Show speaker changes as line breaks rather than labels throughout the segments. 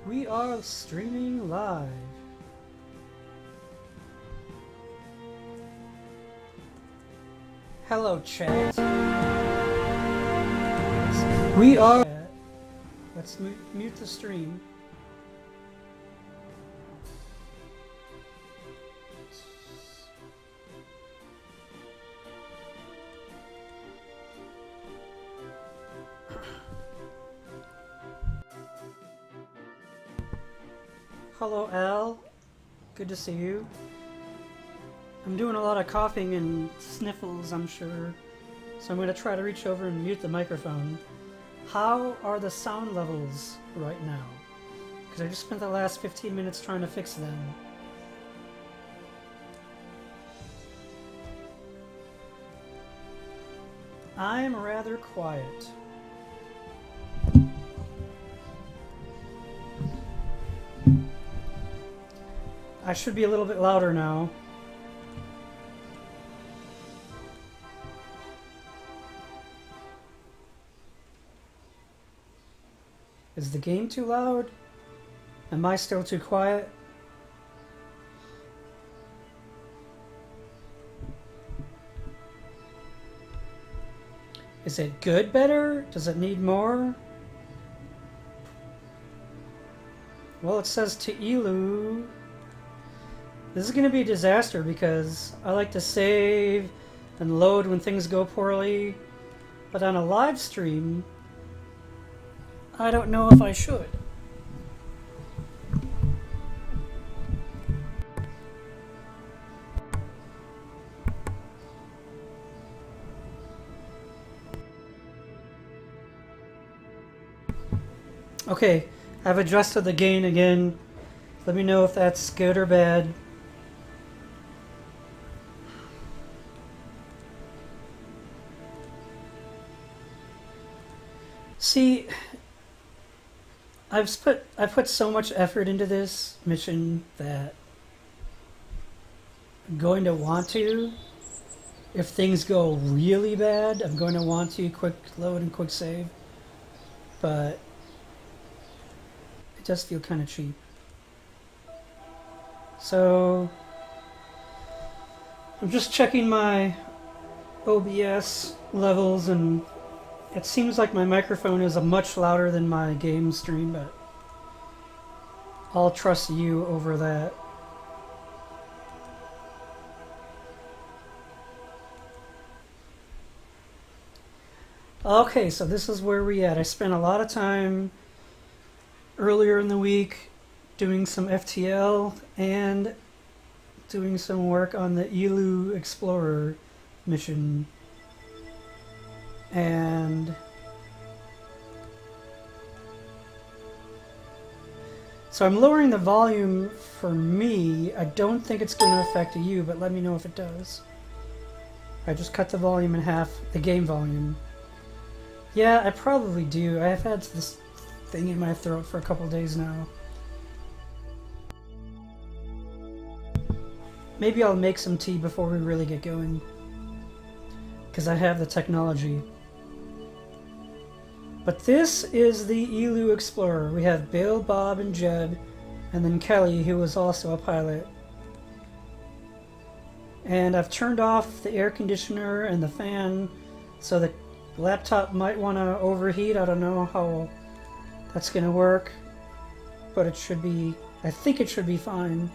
We are streaming live. Hello, chat. We are. Let's mute the stream. Hello, Al. Good to see you. I'm doing a lot of coughing and sniffles, I'm sure. So I'm going to try to reach over and mute the microphone. How are the sound levels right now? Because I just spent the last 15 minutes trying to fix them. I'm rather quiet. I should be a little bit louder now. Is the game too loud? Am I still too quiet? Is it good better? Does it need more? Well, it says to Eeloo. This is going to be a disaster because I like to save and load when things go poorly, but on a live stream, I don't know if I should. Okay, I've adjusted the gain again. Let me know if that's good or bad. See, I've put so much effort into this mission that I'm going to want to, if things go really bad, I'm going to want to quick load and quick save, but it does feel kind of cheap. So I'm just checking my OBS levels, and it seems like my microphone is much louder than my game stream, but I'll trust you over that. Okay, so this is where we're at. I spent a lot of time earlier in the week doing some FTL and doing some work on the Eeloo Explorer mission. And so I'm lowering the volume for me. I don't think it's going to affect you, but let me know if it does. I just cut the volume in half, the game volume. Yeah, I probably do. I have had this thing in my throat for a couple days now. Maybe I'll make some tea before we really get going, because I have the technology. But this is the Eeloo Explorer. We have Bill, Bob, and Jed, and then Kelly, who was also a pilot. And I've turned off the air conditioner and the fan, so the laptop might want to overheat. I don't know how that's going to work, but it should be, I think it should be fine.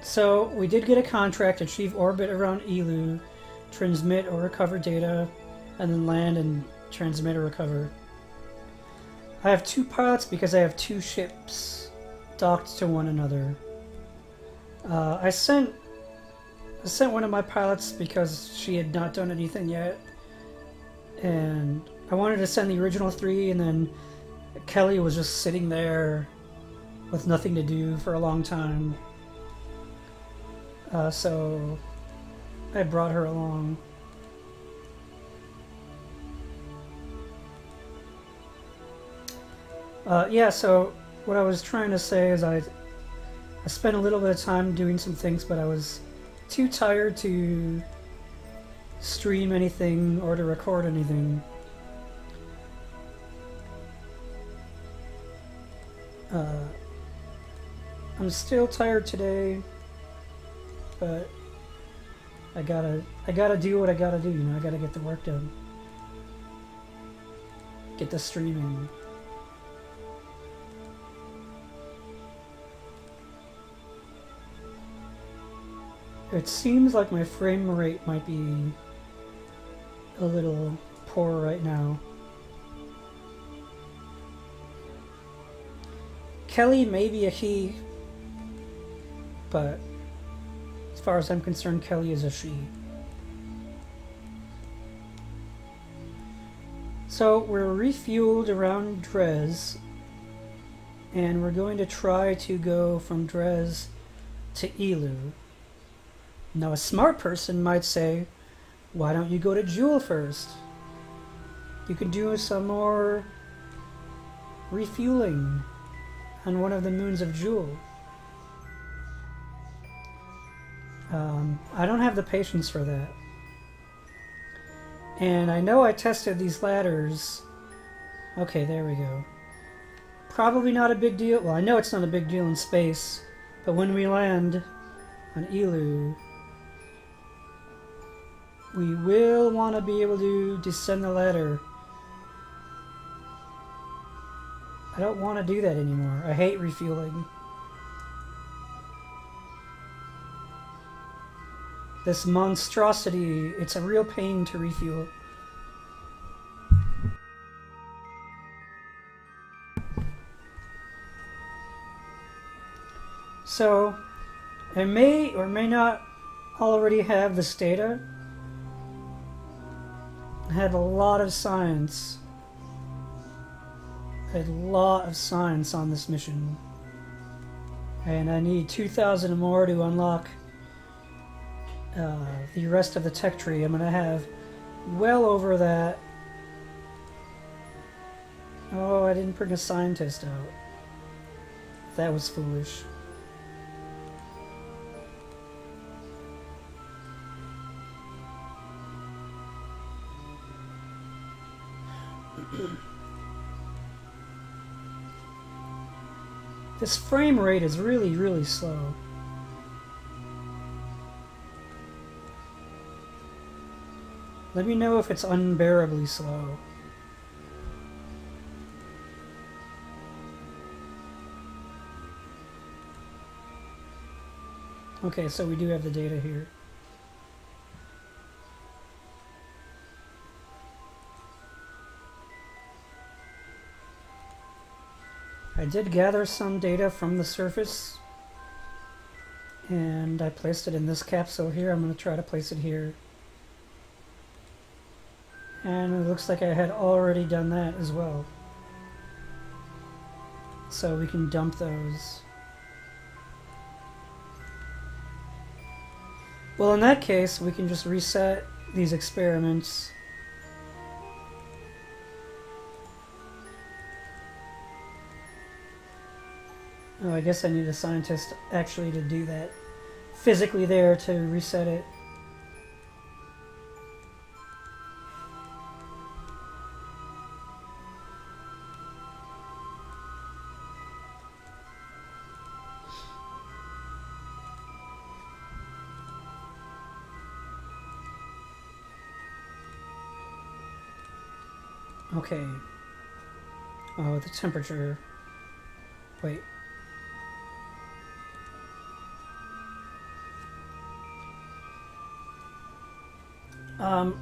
So we did get a contract to achieve orbit around Eeloo, transmit or recover data, and then land and transmit or recover. I have 2 pilots because I have 2 ships docked to one another. I sent one of my pilots because she had not done anything yet, and I wanted to send the original 3, and then Kelly was just sitting there with nothing to do for a long time. So I brought her along. Yeah, so what I was trying to say is I spent a little bit of time doing some things, but I was too tired to stream anything or to record anything. I'm still tired today, but I gotta do what I gotta do, you know, I gotta get the work done. Get the streaming. It seems like my frame rate might be a little poor right now. Kelly may be a he, but as far as I'm concerned, Kelly is a she. So we're refueled around Dres, and we're going to try to go from Dres to Eeloo. Now a smart person might say, why don't you go to Jewel first? You can do some more refueling on one of the moons of Jewel. I don't have the patience for that. And I know I tested these ladders. Okay, there we go. Probably not a big deal. Well, I know it's not a big deal in space, but when we land on Eeloo, we will want to be able to descend the ladder. I don't want to do that anymore. I hate refueling. This monstrosity, it's a real pain to refuel. So, I may or may not already have this data. I had a lot of science. I had a lot of science on this mission. And I need 2,000 more to unlock the rest of the tech tree. I'm going to have well over that. Oh, I didn't bring a scientist out. That was foolish. This frame rate is really, really slow. Let me know if it's unbearably slow. Okay, so we do have the data here. I did gather some data from the surface, and I placed it in this capsule here. I'm going to try to place it here. And it looks like I had already done that as well. So we can dump those. Well, in that case, we can just reset these experiments. Oh, I guess I need a scientist actually to do that. Physically there to reset it. Okay. Oh, the temperature. Wait.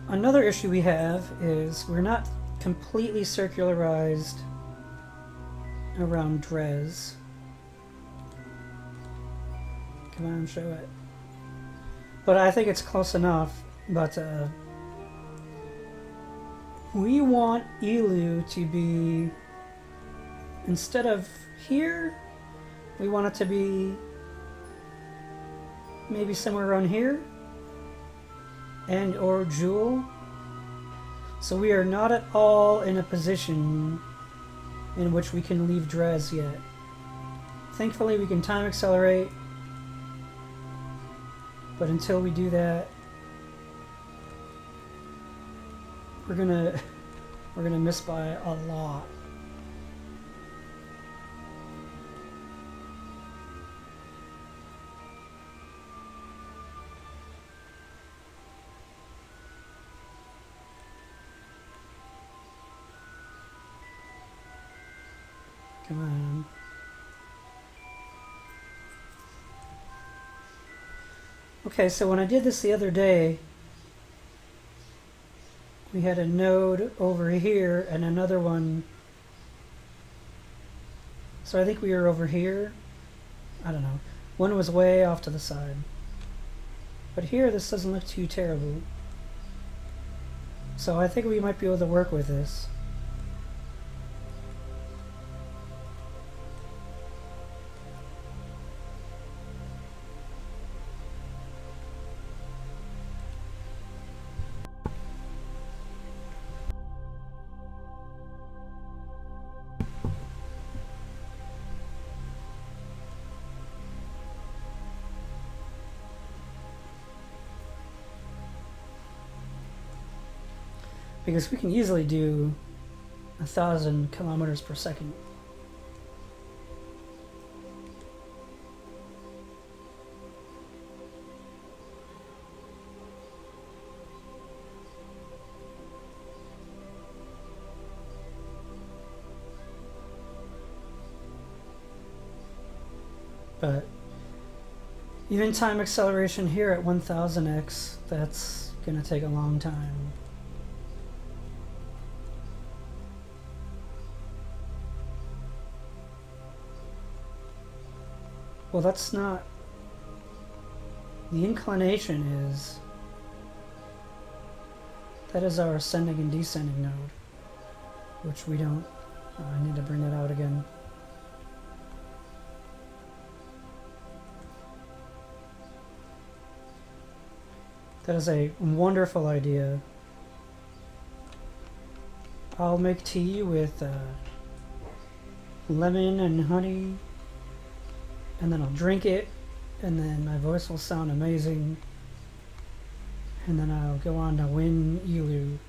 Another issue we have is we're not completely circularized around Dres. Come on, show it. But I think it's close enough, but we want Eeloo to be, instead of here, we want it to be maybe somewhere around here, and or Jewel. So we are not at all in a position in which we can leave Dres yet. Thankfully we can time accelerate, but until we do that, we're gonna miss by a lot. Come on. Okay, so when I did this the other day, we had a node over here and another one. So I think we were over here. I don't know. One was way off to the side. But here, this doesn't look too terrible. So I think we might be able to work with this. Because we can easily do 1,000 kilometers per second. But even time acceleration here at 1000x, that's gonna take a long time. Well, that's not... The inclination is... That is our ascending and descending node. Which we don't... Oh, I need to bring that out again. That is a wonderful idea. I'll make tea with lemon and honey. And then I'll drink it, and then my voice will sound amazing. And then I'll go on to win Eeloo.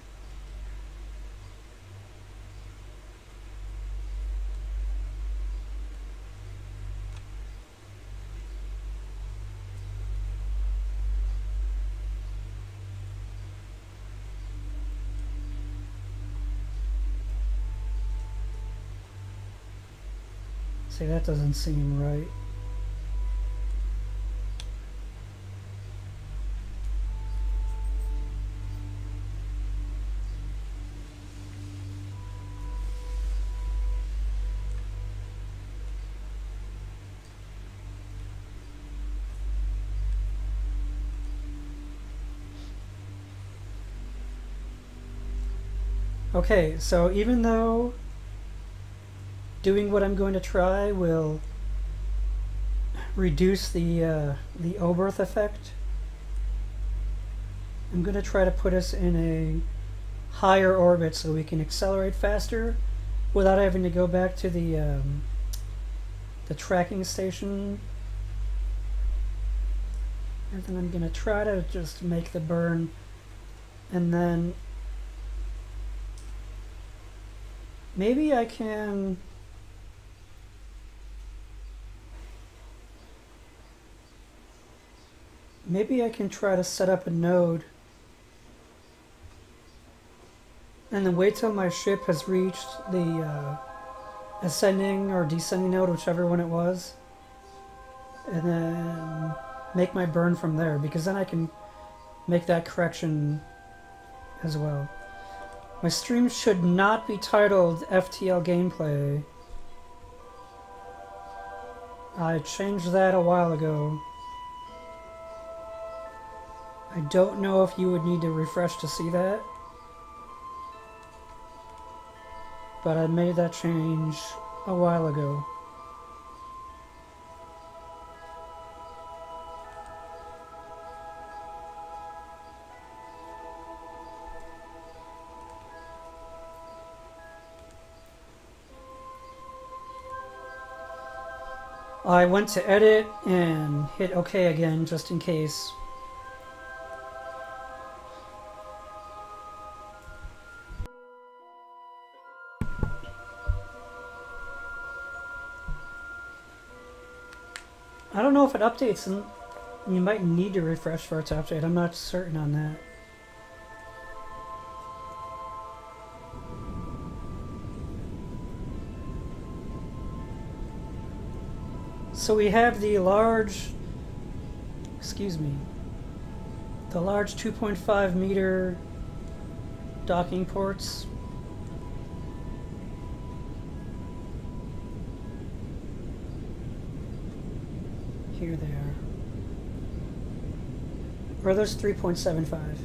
See, that doesn't seem right. Okay, so even though doing what I'm going to try will reduce the Oberth effect, I'm going to try to put us in a higher orbit so we can accelerate faster without having to go back to the tracking station. And then I'm going to try to just make the burn, and then maybe I can try to set up a node and then wait till my ship has reached the ascending or descending node, whichever one it was, and then make my burn from there, because then I can make that correction as well. My stream should not be titled FTL Gameplay. I changed that a while ago. I don't know if you would need to refresh to see that, but I made that change a while ago. I went to edit and hit OK again just in case. I don't know if it updates, and you might need to refresh for it to update. I'm not certain on that. So we have the large, excuse me, the large 2.5 meter docking ports. Here they are. Or those 3.75.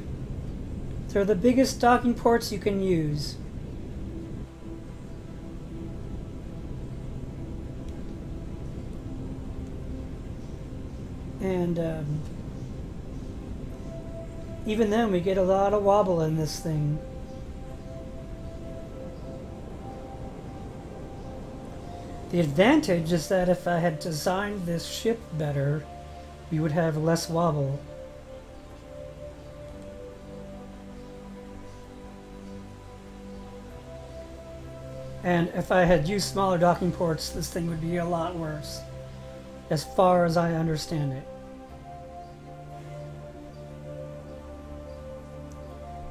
They're the biggest docking ports you can use. And even then we get a lot of wobble in this thing. The advantage is that if I had designed this ship better, we would have less wobble. And if I had used smaller docking ports, this thing would be a lot worse, as far as I understand it.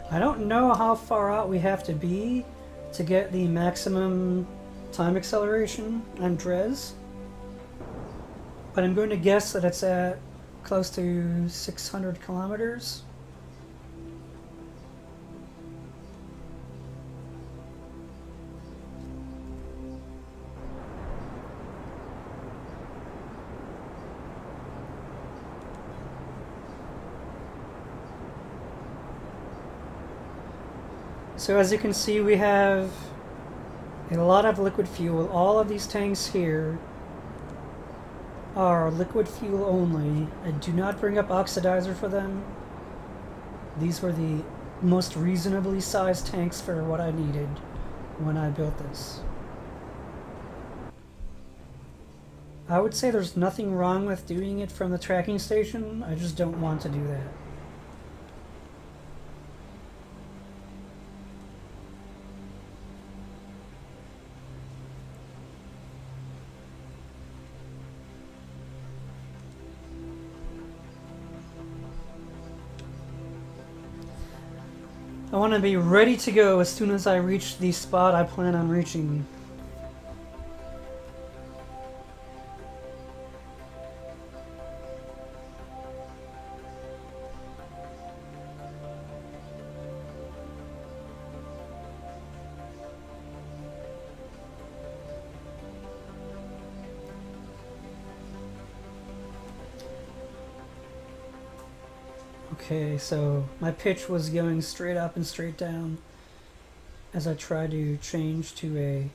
I don't know how far out we have to be to get the maximum time acceleration on Dres, but I'm going to guess that it's at close to 600 kilometers. So as you can see, we have a lot of liquid fuel. All of these tanks here are liquid fuel only. I do not bring up oxidizer for them. These were the most reasonably sized tanks for what I needed when I built this. I would say there's nothing wrong with doing it from the tracking station. I just don't want to do that. I want to be ready to go as soon as I reach the spot I plan on reaching. Okay, so my pitch was going straight up and straight down as I try to change to a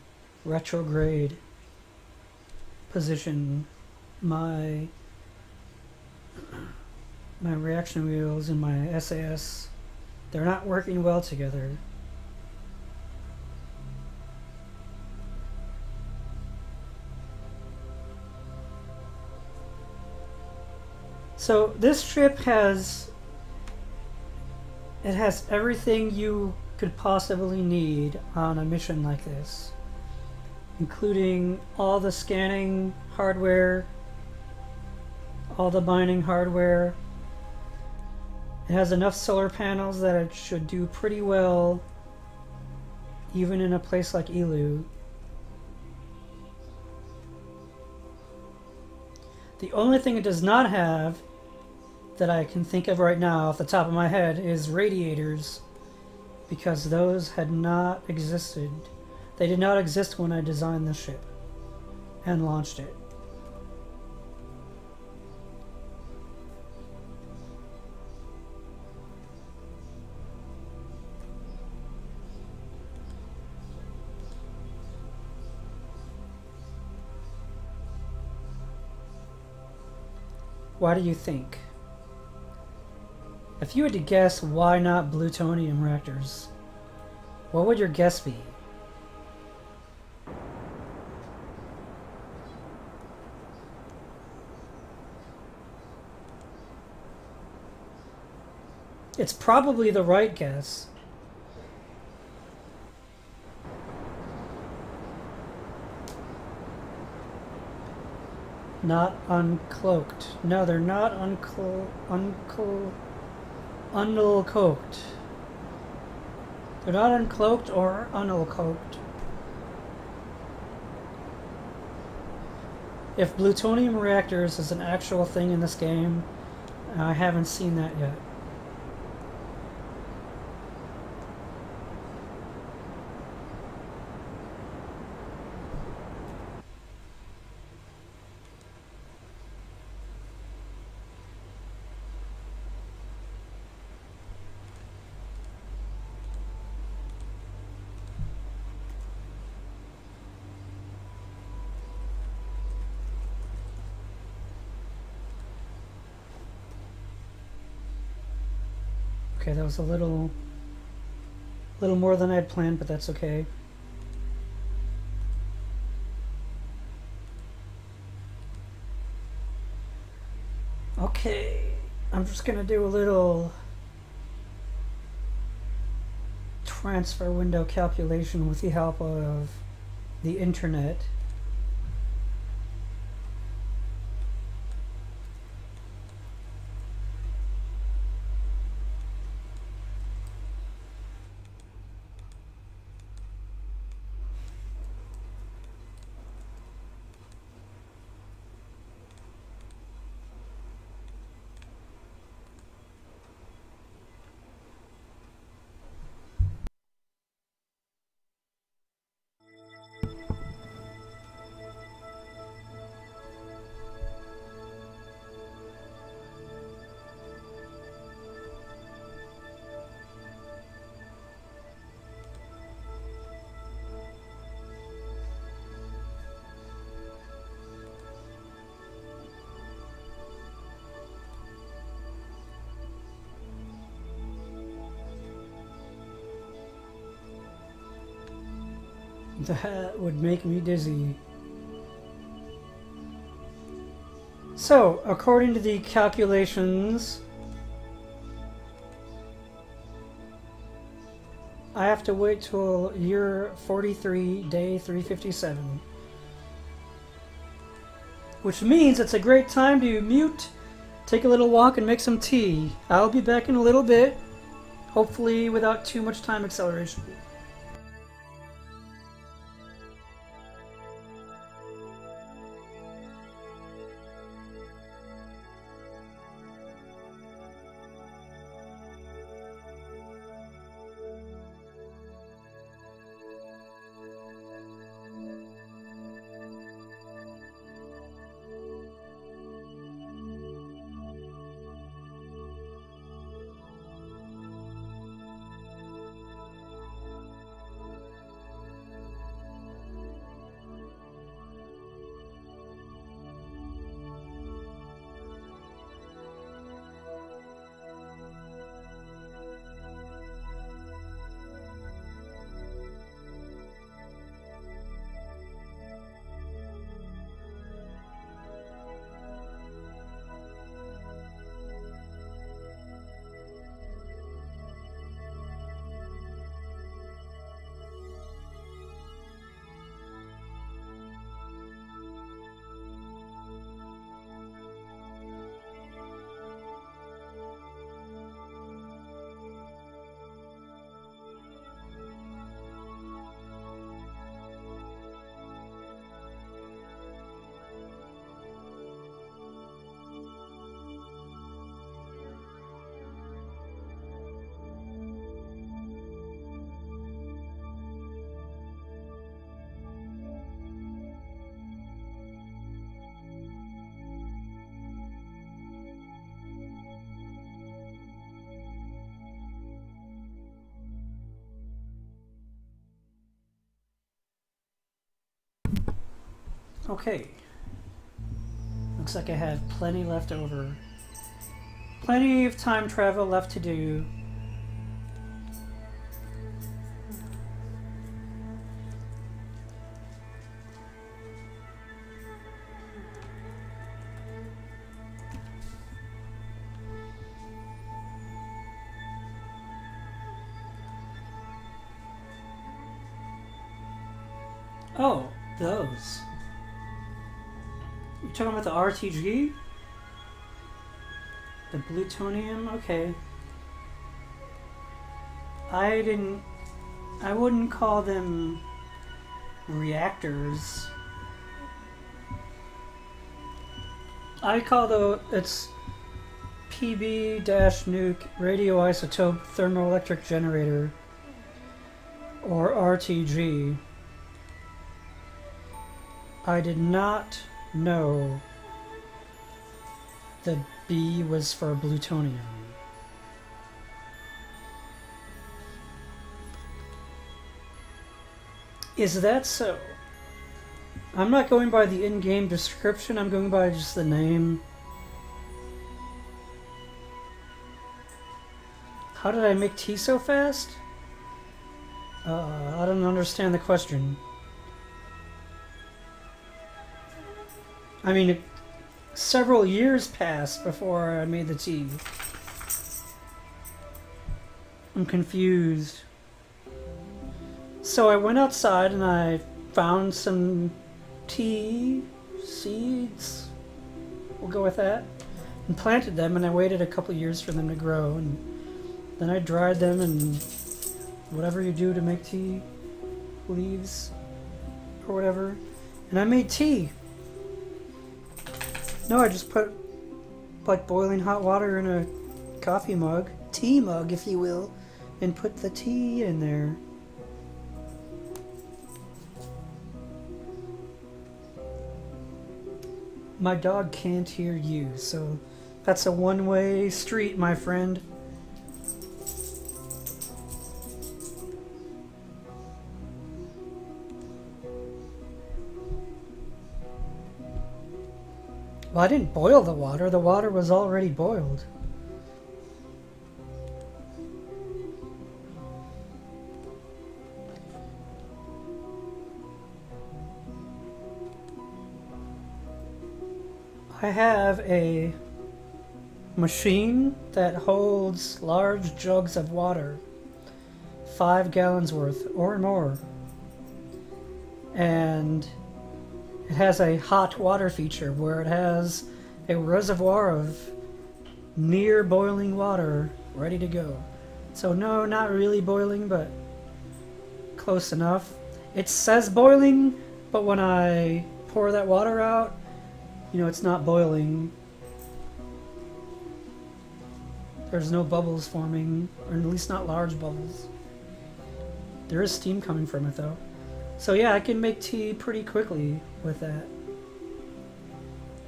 retrograde position. My reaction wheels and my SAS, they're not working well together. So this ship has everything you could possibly need on a mission like this, including all the scanning hardware, all the mining hardware. It has enough solar panels that it should do pretty well even in a place like Eeloo. The only thing it does not have that I can think of right now off the top of my head is radiators, because those had not existed. They did not exist when I designed the ship and launched it. Why do you think? If you had to guess why not plutonium reactors, what would your guess be? It's probably the right guess. Not uncloaked. No, they're not uncloaked. They're not uncloaked or uncloaked. if plutonium reactors is an actual thing in this game. I haven't seen that yet. Okay, that was a little more than I'd planned, but that's okay. Okay, I'm just gonna do a little transfer window calculation with the help of the internet. That would make me dizzy. So, according to the calculations, I have to wait till year 43, day 357. Which means it's a great time to mute, take a little walk, and make some tea. I'll be back in a little bit, hopefully without too much time acceleration. Okay. Looks like I have plenty left over. Plenty of time travel left to do. Oh, those. You're talking about the RTG? The plutonium? Okay. I wouldn't call them reactors. I call it's PB-nuke radioisotope thermoelectric generator, or RTG. I did not know that B was for plutonium. Is that so? I'm not going by the in-game description, I'm going by just the name. How did I make tea so fast? I don't understand the question. I mean, several years passed before I made the tea. I'm confused. So I went outside and I found some tea seeds, we'll go with that, and planted them, and I waited a couple years for them to grow, and then I dried them and whatever you do to make tea leaves or whatever, and I made tea. No, I just put like boiling hot water in a coffee mug, tea mug if you will, and put the tea in there. My dog can't hear you, so that's a one-way street, my friend. Well, I didn't boil the water. The water was already boiled. I have a machine that holds large jugs of water, 5 gallons worth or more, and it has a hot water feature where it has a reservoir of near boiling water ready to go. So no, not really boiling, but close enough. It says boiling, but when I pour that water out, you know, it's not boiling. There's no bubbles forming, or at least not large bubbles. There is steam coming from it though. So yeah, I can make tea pretty quickly with that.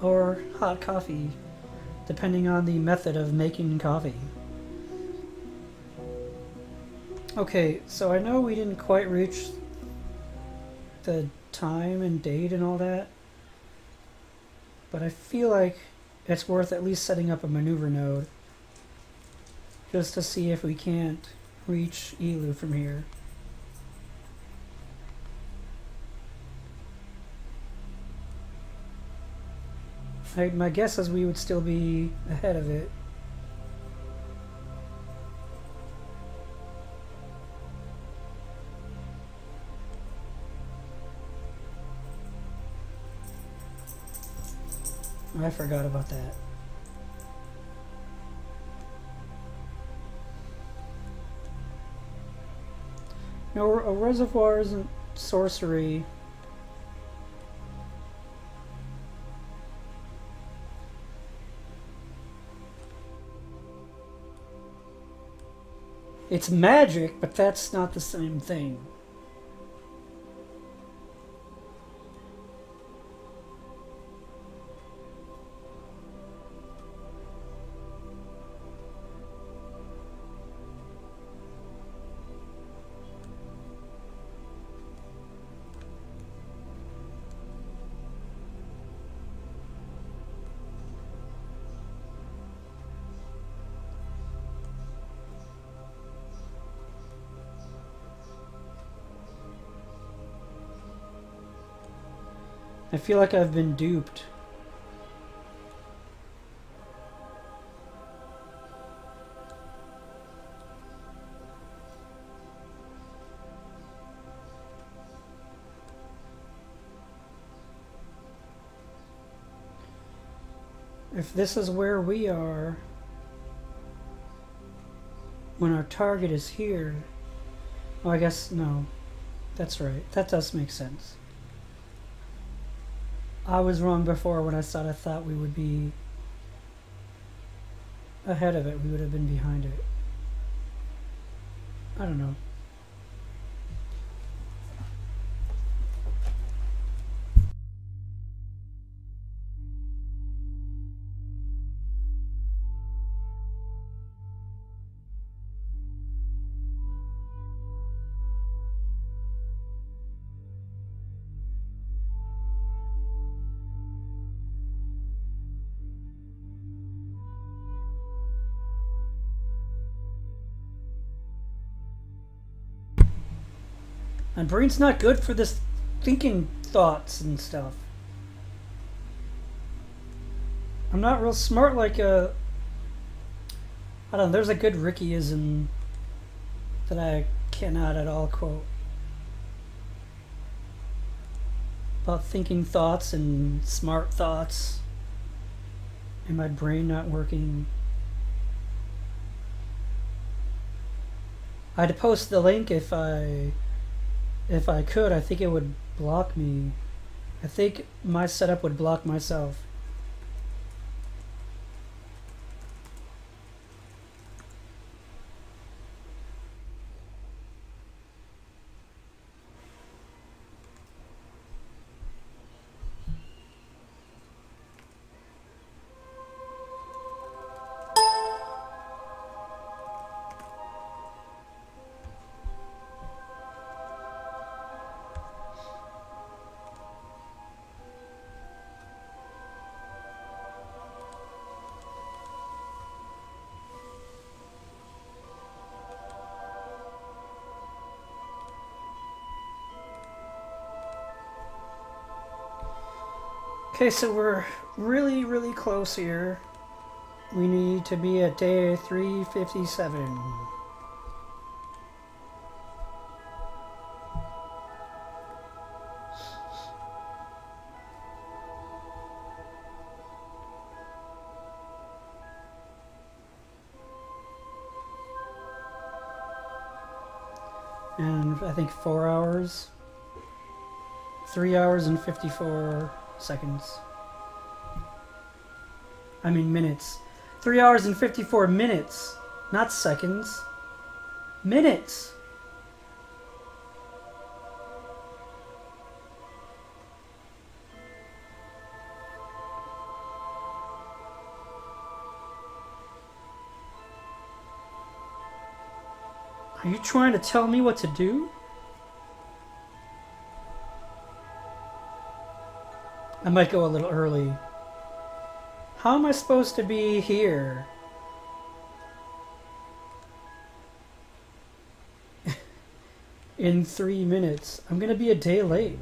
Or hot coffee, depending on the method of making coffee. Okay, so I know we didn't quite reach the time and date and all that, but I feel like it's worth at least setting up a maneuver node just to see if we can't reach Eeloo from here. My guess is we would still be ahead of it. I forgot about that. No, a reservoir isn't sorcery. It's magic, but that's not the same thing. I feel like I've been duped. If this is where we are when our target is here, oh, I guess no, that's right, that does make sense. I was wrong before when I thought we would be ahead of it. We would have been behind it. I don't know. My brain's not good for this thinking thoughts and stuff. I'm not real smart like a... I don't know, there's a good Rickyism that I cannot at all quote. About thinking thoughts and smart thoughts. And my brain not working. I'd post the link if I could. I think it would block me. I think my setup would block myself. Okay, so we're really close here. We need to be at day 357. And I think 4 hours. 3 hours and 54 seconds. I mean minutes. 3 hours and 54 minutes, not seconds. Minutes. Are you trying to tell me what to do? I might go a little early. How am I supposed to be here? In 3 minutes. I'm gonna be a day late.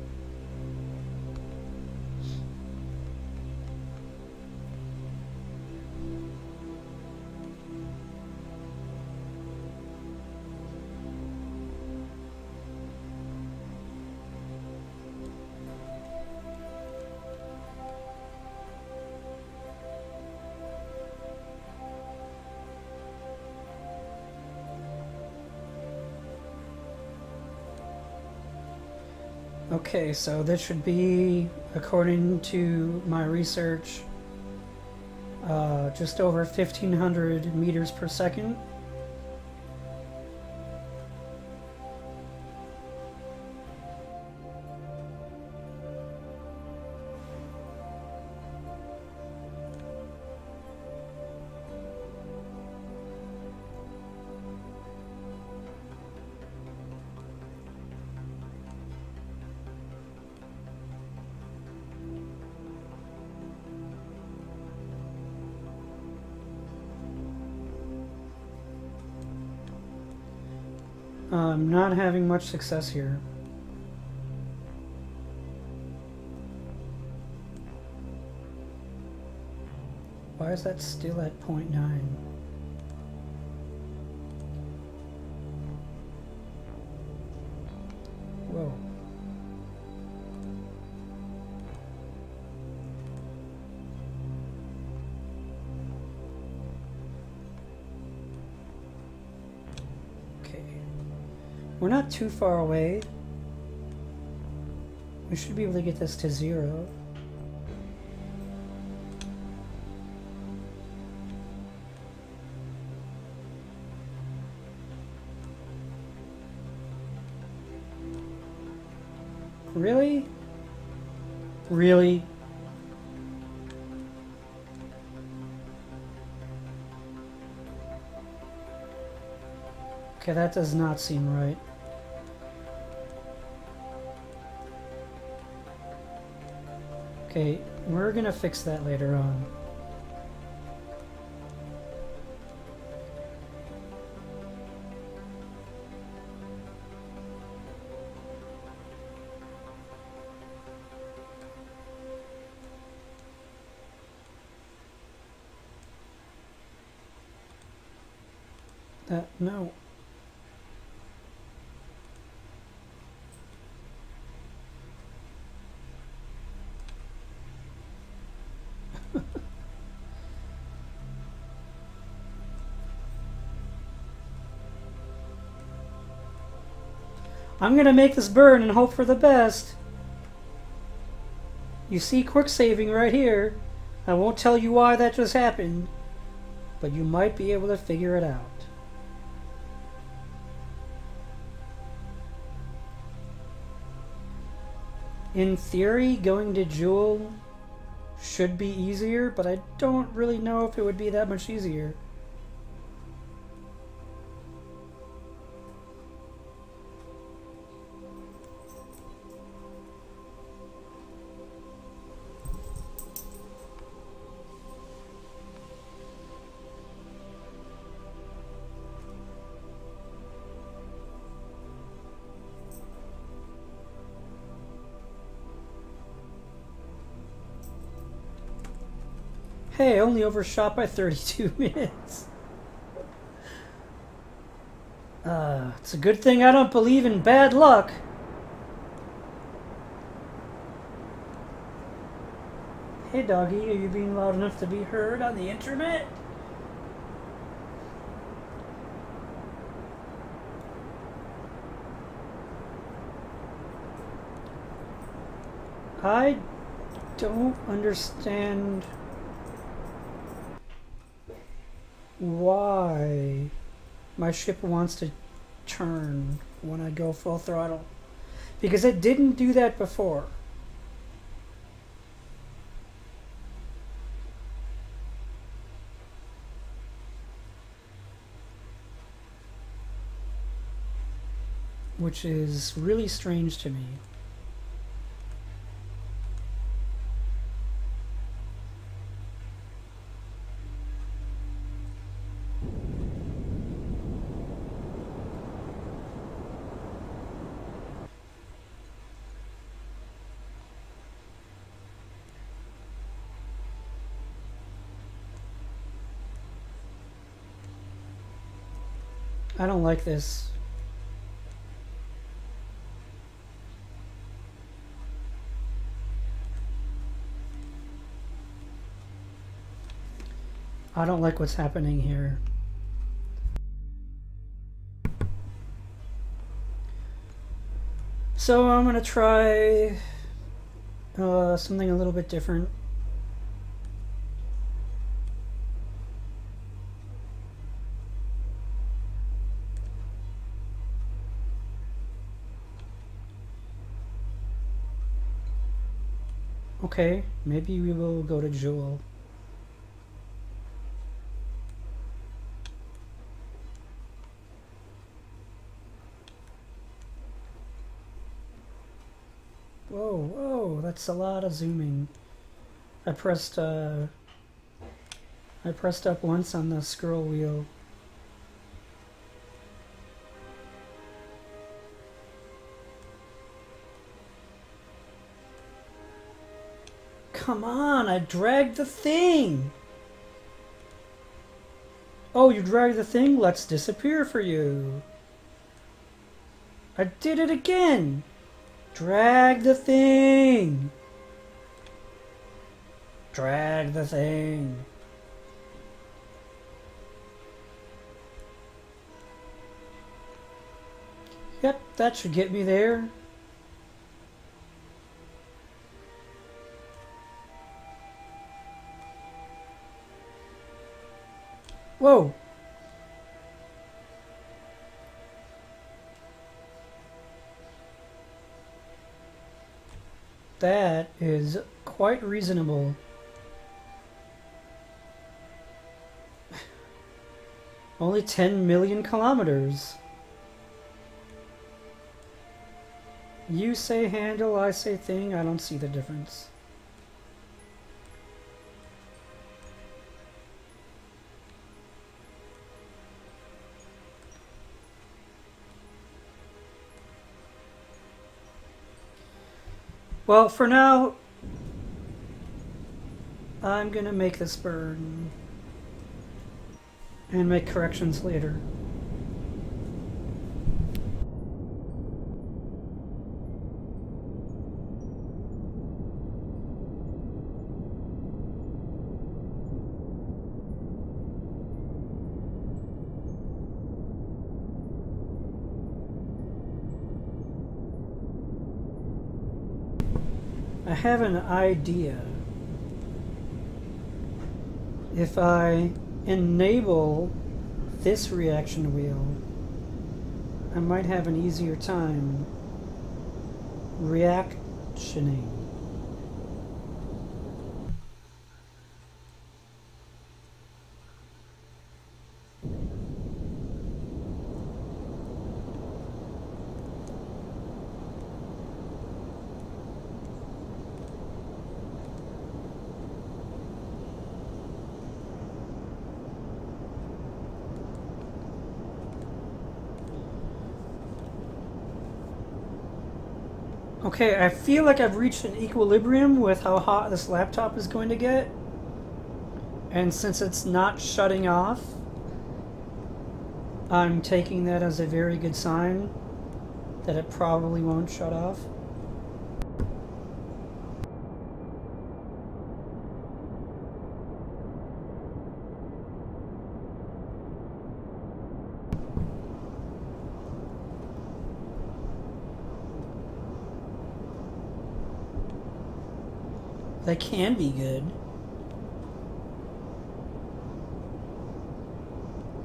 Okay, so this should be, according to my research, just over 1,500 meters per second. I'm not having much success here. Why is that still at 0.9? Whoa. We're not too far away. We should be able to get this to 0. Really? Really? Okay, that does not seem right. Okay, we're gonna fix that later on. No. I'm gonna make this burn and hope for the best. You see quick saving right here. I won't tell you why that just happened, but you might be able to figure it out. In theory, going to Jewel should be easier, but I don't really know if it would be that much easier. Hey, only overshot by 32 minutes. It's a good thing I don't believe in bad luck. Hey doggy, are you being loud enough to be heard on the internet? I don't understand why my ship wants to turn when I go full throttle, because it didn't do that before. Which is really strange to me. I don't like this. I don't like what's happening here. So I'm gonna try something a little bit different. Okay, maybe we will go to Jewel. Whoa, whoa, that's a lot of zooming. I pressed up once on the scroll wheel. Come on, I dragged the thing! Oh, you dragged the thing? Let's disappear for you. I did it again! Drag the thing! Drag the thing. Yep, that should get me there. Whoa! That is quite reasonable. Only 10 million kilometers. You say handle, I say thing. I don't see the difference. Well, for now, I'm gonna make this burn and make corrections later. I have an idea. If I enable this reaction wheel, I might have an easier time reactioning. Okay, I feel like I've reached an equilibrium with how hot this laptop is going to get. And since it's not shutting off, I'm taking that as a very good sign that it probably won't shut off. They can be good.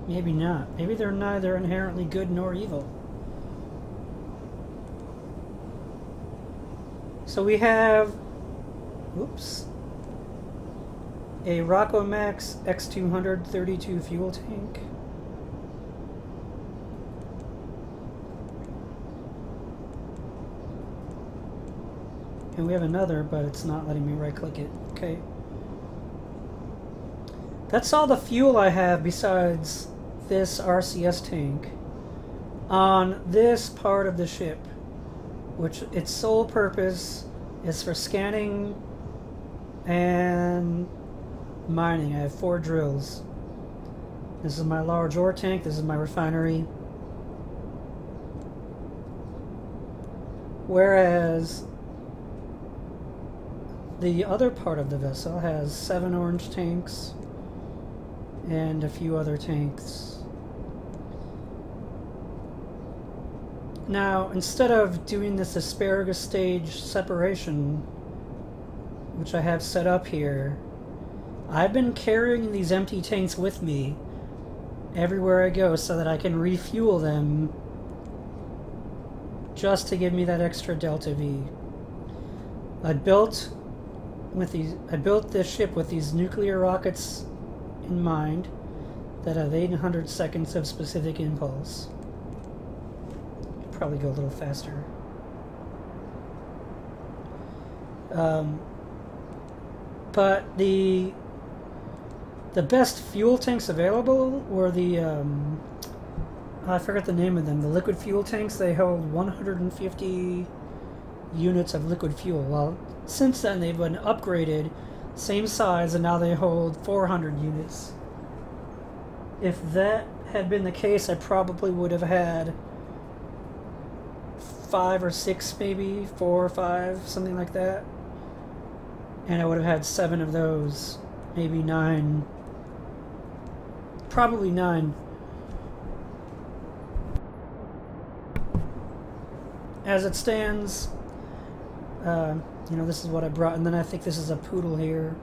Maybe not. Maybe they're neither inherently good nor evil. So we have, whoops, a Rockomax X200 32 fuel tank. And we have another, but it's not letting me right-click it. Okay. That's all the fuel I have besides this RCS tank on this part of the ship, which its sole purpose is for scanning and mining. I have 4 drills. This is my large ore tank. This is my refinery. Whereas the other part of the vessel has 7 orange tanks and a few other tanks. Now, instead of doing this asparagus stage separation, which I have set up here, I've been carrying these empty tanks with me everywhere I go so that I can refuel them just to give me that extra delta V. I built this ship with these nuclear rockets in mind that have 800 seconds of specific impulse. Probably go a little faster. But the best fuel tanks available were the I forgot the name of them. The liquid fuel tanks. They hold 150 units of liquid fuel. Well, since then they've been upgraded, same size, and now they hold 400 units. If that had been the case, I probably would have had 5 or 6, maybe 4 or 5, something like that, and I would have had 7 of those, maybe 9, probably 9. As it stands, you know, this is what I brought, and then I think this is a poodle here.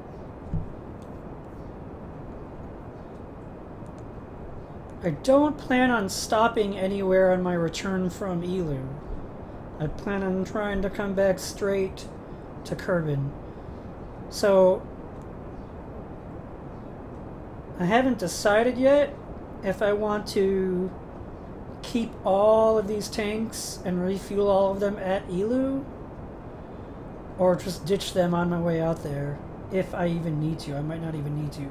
I don't plan on stopping anywhere on my return from Eeloo. I plan on trying to come back straight to Kerbin. So I haven't decided yet if I want to keep all of these tanks and refuel all of them at Eeloo, or just ditch them on my way out there, if I even need to. I might not even need to.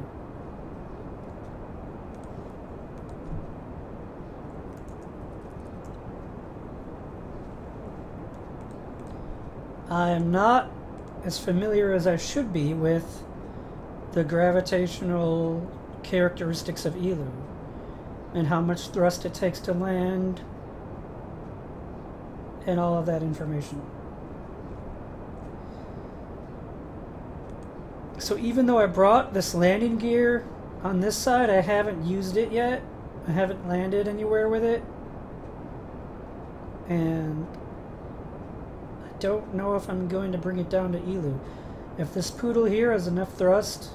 I am not as familiar as I should be with the gravitational characteristics of Eeloo and how much thrust it takes to land and all of that information. So even though I brought this landing gear on this side, I haven't used it yet. I haven't landed anywhere with it. And I don't know if I'm going to bring it down to Eeloo. If this poodle here has enough thrust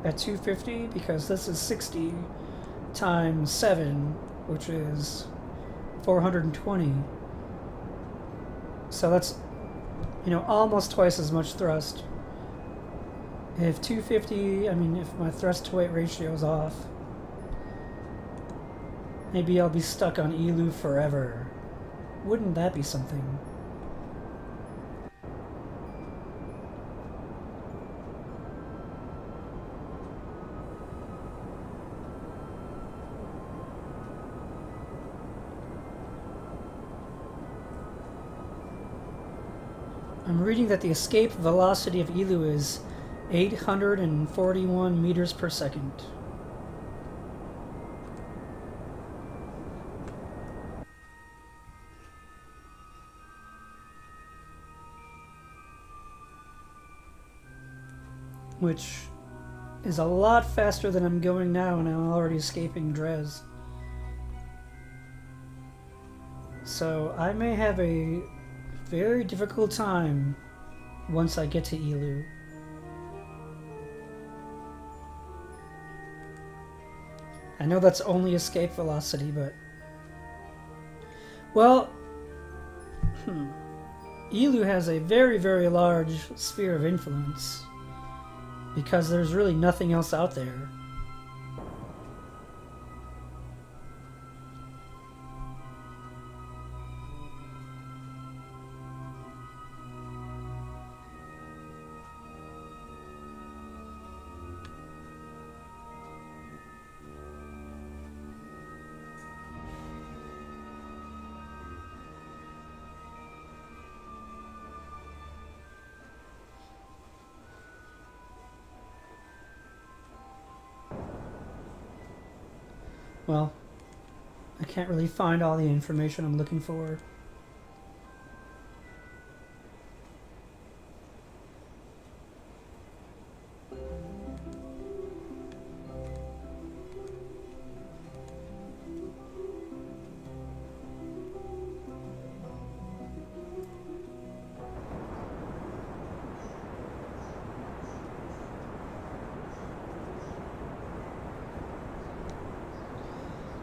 at 250, because this is 60 times 7, which is 420. So that's, you know, almost twice as much thrust. If 250, I mean, if my thrust to weight ratio is off, maybe I'll be stuck on Eeloo forever. Wouldn't that be something? I'm reading that the escape velocity of Eeloo is 841 meters per second. Which is a lot faster than I'm going now, and I'm already escaping Dres. So I may have a very difficult time once I get to Eeloo. I know that's only escape velocity, but... Well... Eeloo has a very, very large sphere of influence, because there's really nothing else out there. Well, I can't really find all the information I'm looking for.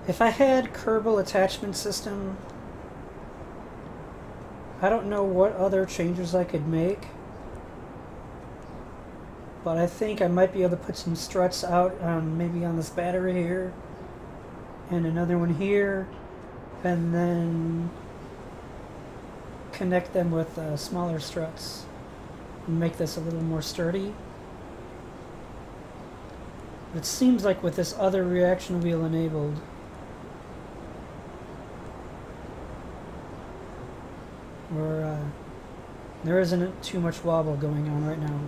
If I had Kerbal attachment system, I don't know what other changes I could make, but I think I might be able to put some struts out maybe on this battery here, and another one here, and then connect them with smaller struts and make this a little more sturdy. It seems like with this other reaction wheel enabled, there isn't too much wobble going on right now.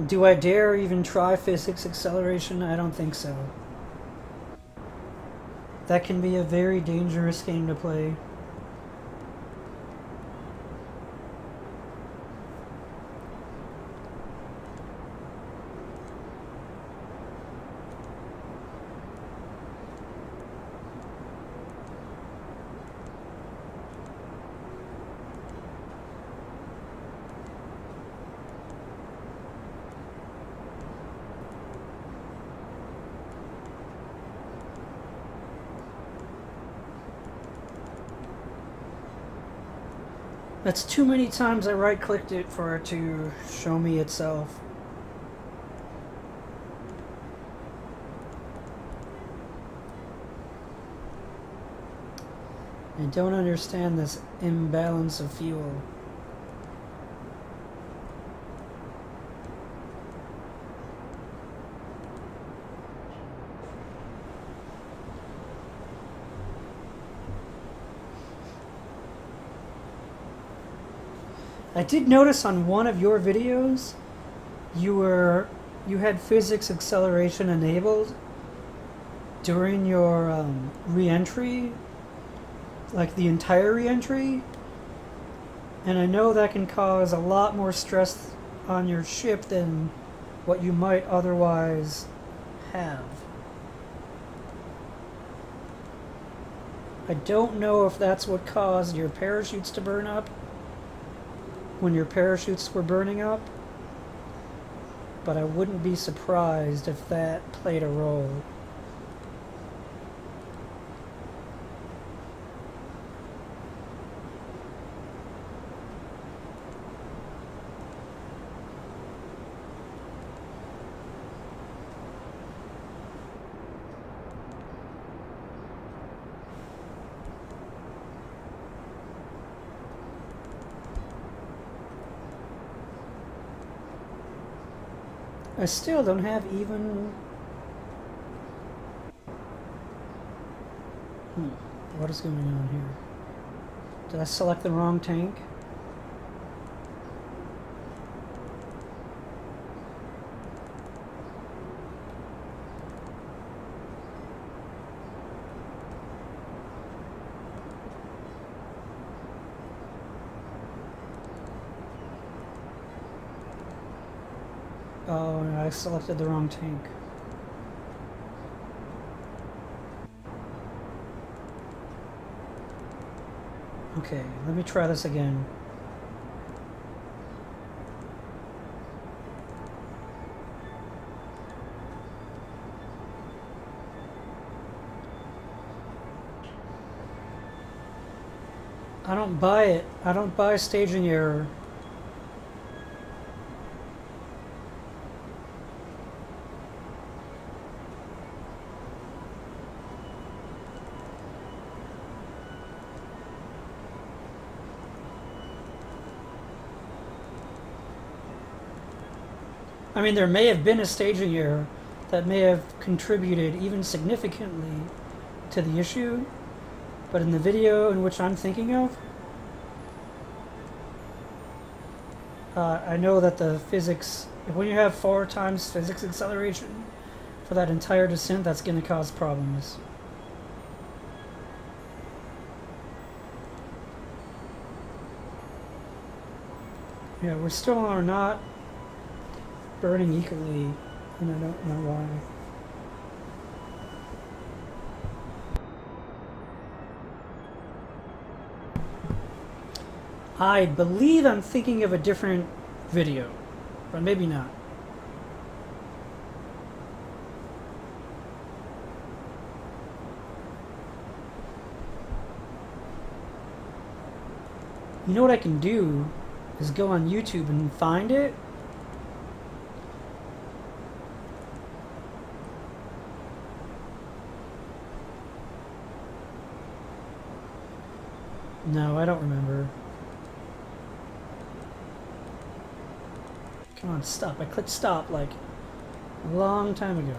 Do I dare even try physics acceleration? I don't think so. That can be a very dangerous game to play. That's too many times I right-clicked it for it to show me itself. I don't understand this imbalance of fuel. I did notice on one of your videos you had physics acceleration enabled during your re-entry, like the entire re-entry, and I know that can cause a lot more stress on your ship than what you might otherwise have. I don't know if that's what caused your parachutes to burn up when your parachutes were burning up, but I wouldn't be surprised if that played a role. I still don't have even... What is going on here? Did I select the wrong tank? Oh, no, I selected the wrong tank. Okay, let me try this again. I don't buy it. I don't buy staging error. I mean, there may have been a staging error that may have contributed even significantly to the issue, but in the video in which I'm thinking of, I know that the physics, when you have 4 times physics acceleration for that entire descent, that's going to cause problems. Yeah, we still are not burning equally, and I don't know why. I believe I'm thinking of a different video, but maybe not. You know what I can do is go on YouTube and find it. No, I don't remember. Come on, stop. I clicked stop like a long time ago.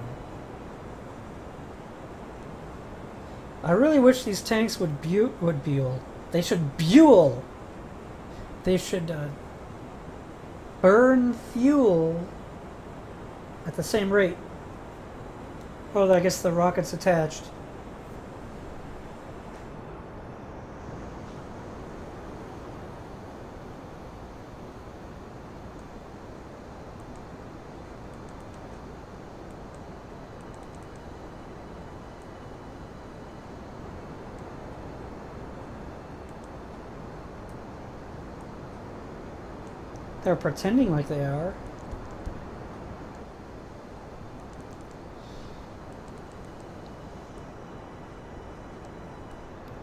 I really wish these tanks would buell. They should buell. They should burn fuel at the same rate. Oh, I guess the rocket's attached. They're pretending like they are.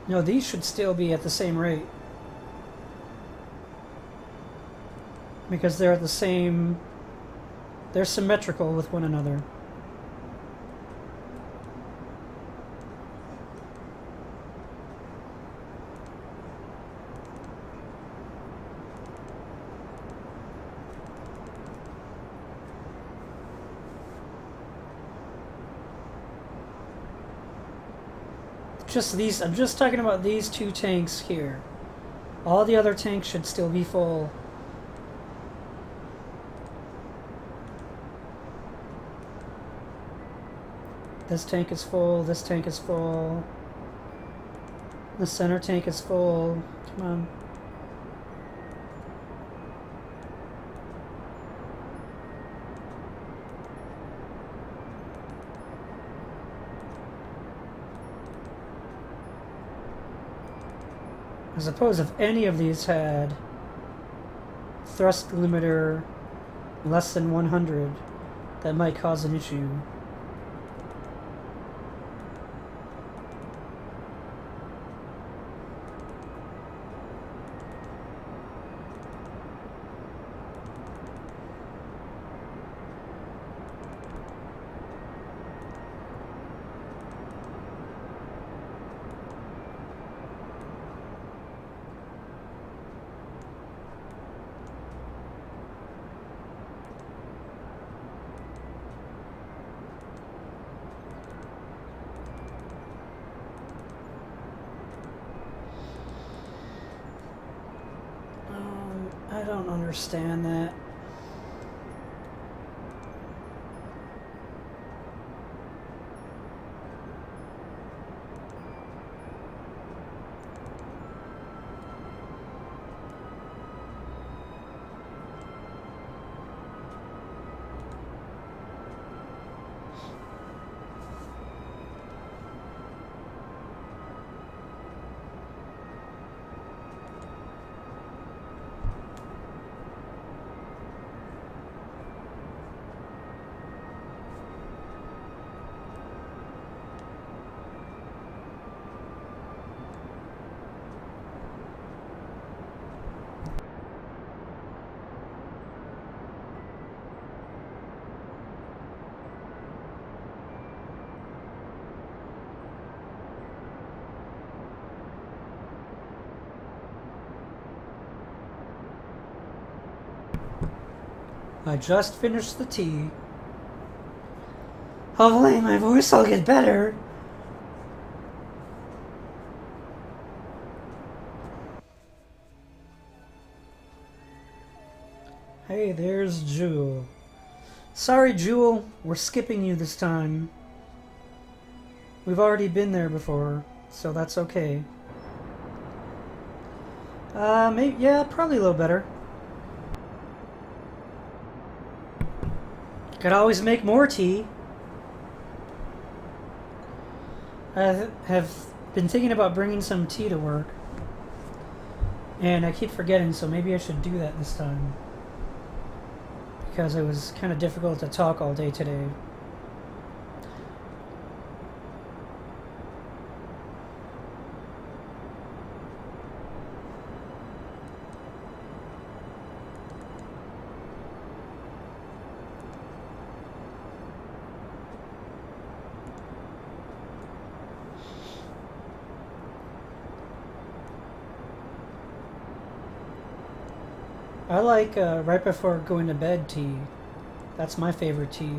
No, these should still be at the same rate. Because they're at the same... They're symmetrical with one another. Just these, I'm just talking about these two tanks here. All the other tanks should still be full. This tank is full, this tank is full. The center tank is full. Come on. I suppose if any of these had thrust limiter less than 100, that might cause an issue. I don't understand that. I just finished the tea. Hopefully my voice will get better. Hey, there's Jewel. Sorry, Jewel, we're skipping you this time. We've already been there before, so that's okay. Maybe, yeah, probably a little better. Could always make more tea. I have been thinking about bringing some tea to work. And I keep forgetting, so maybe I should do that this time. Because it was kind of difficult to talk all day today. I like right before going to bed tea. That's my favorite tea.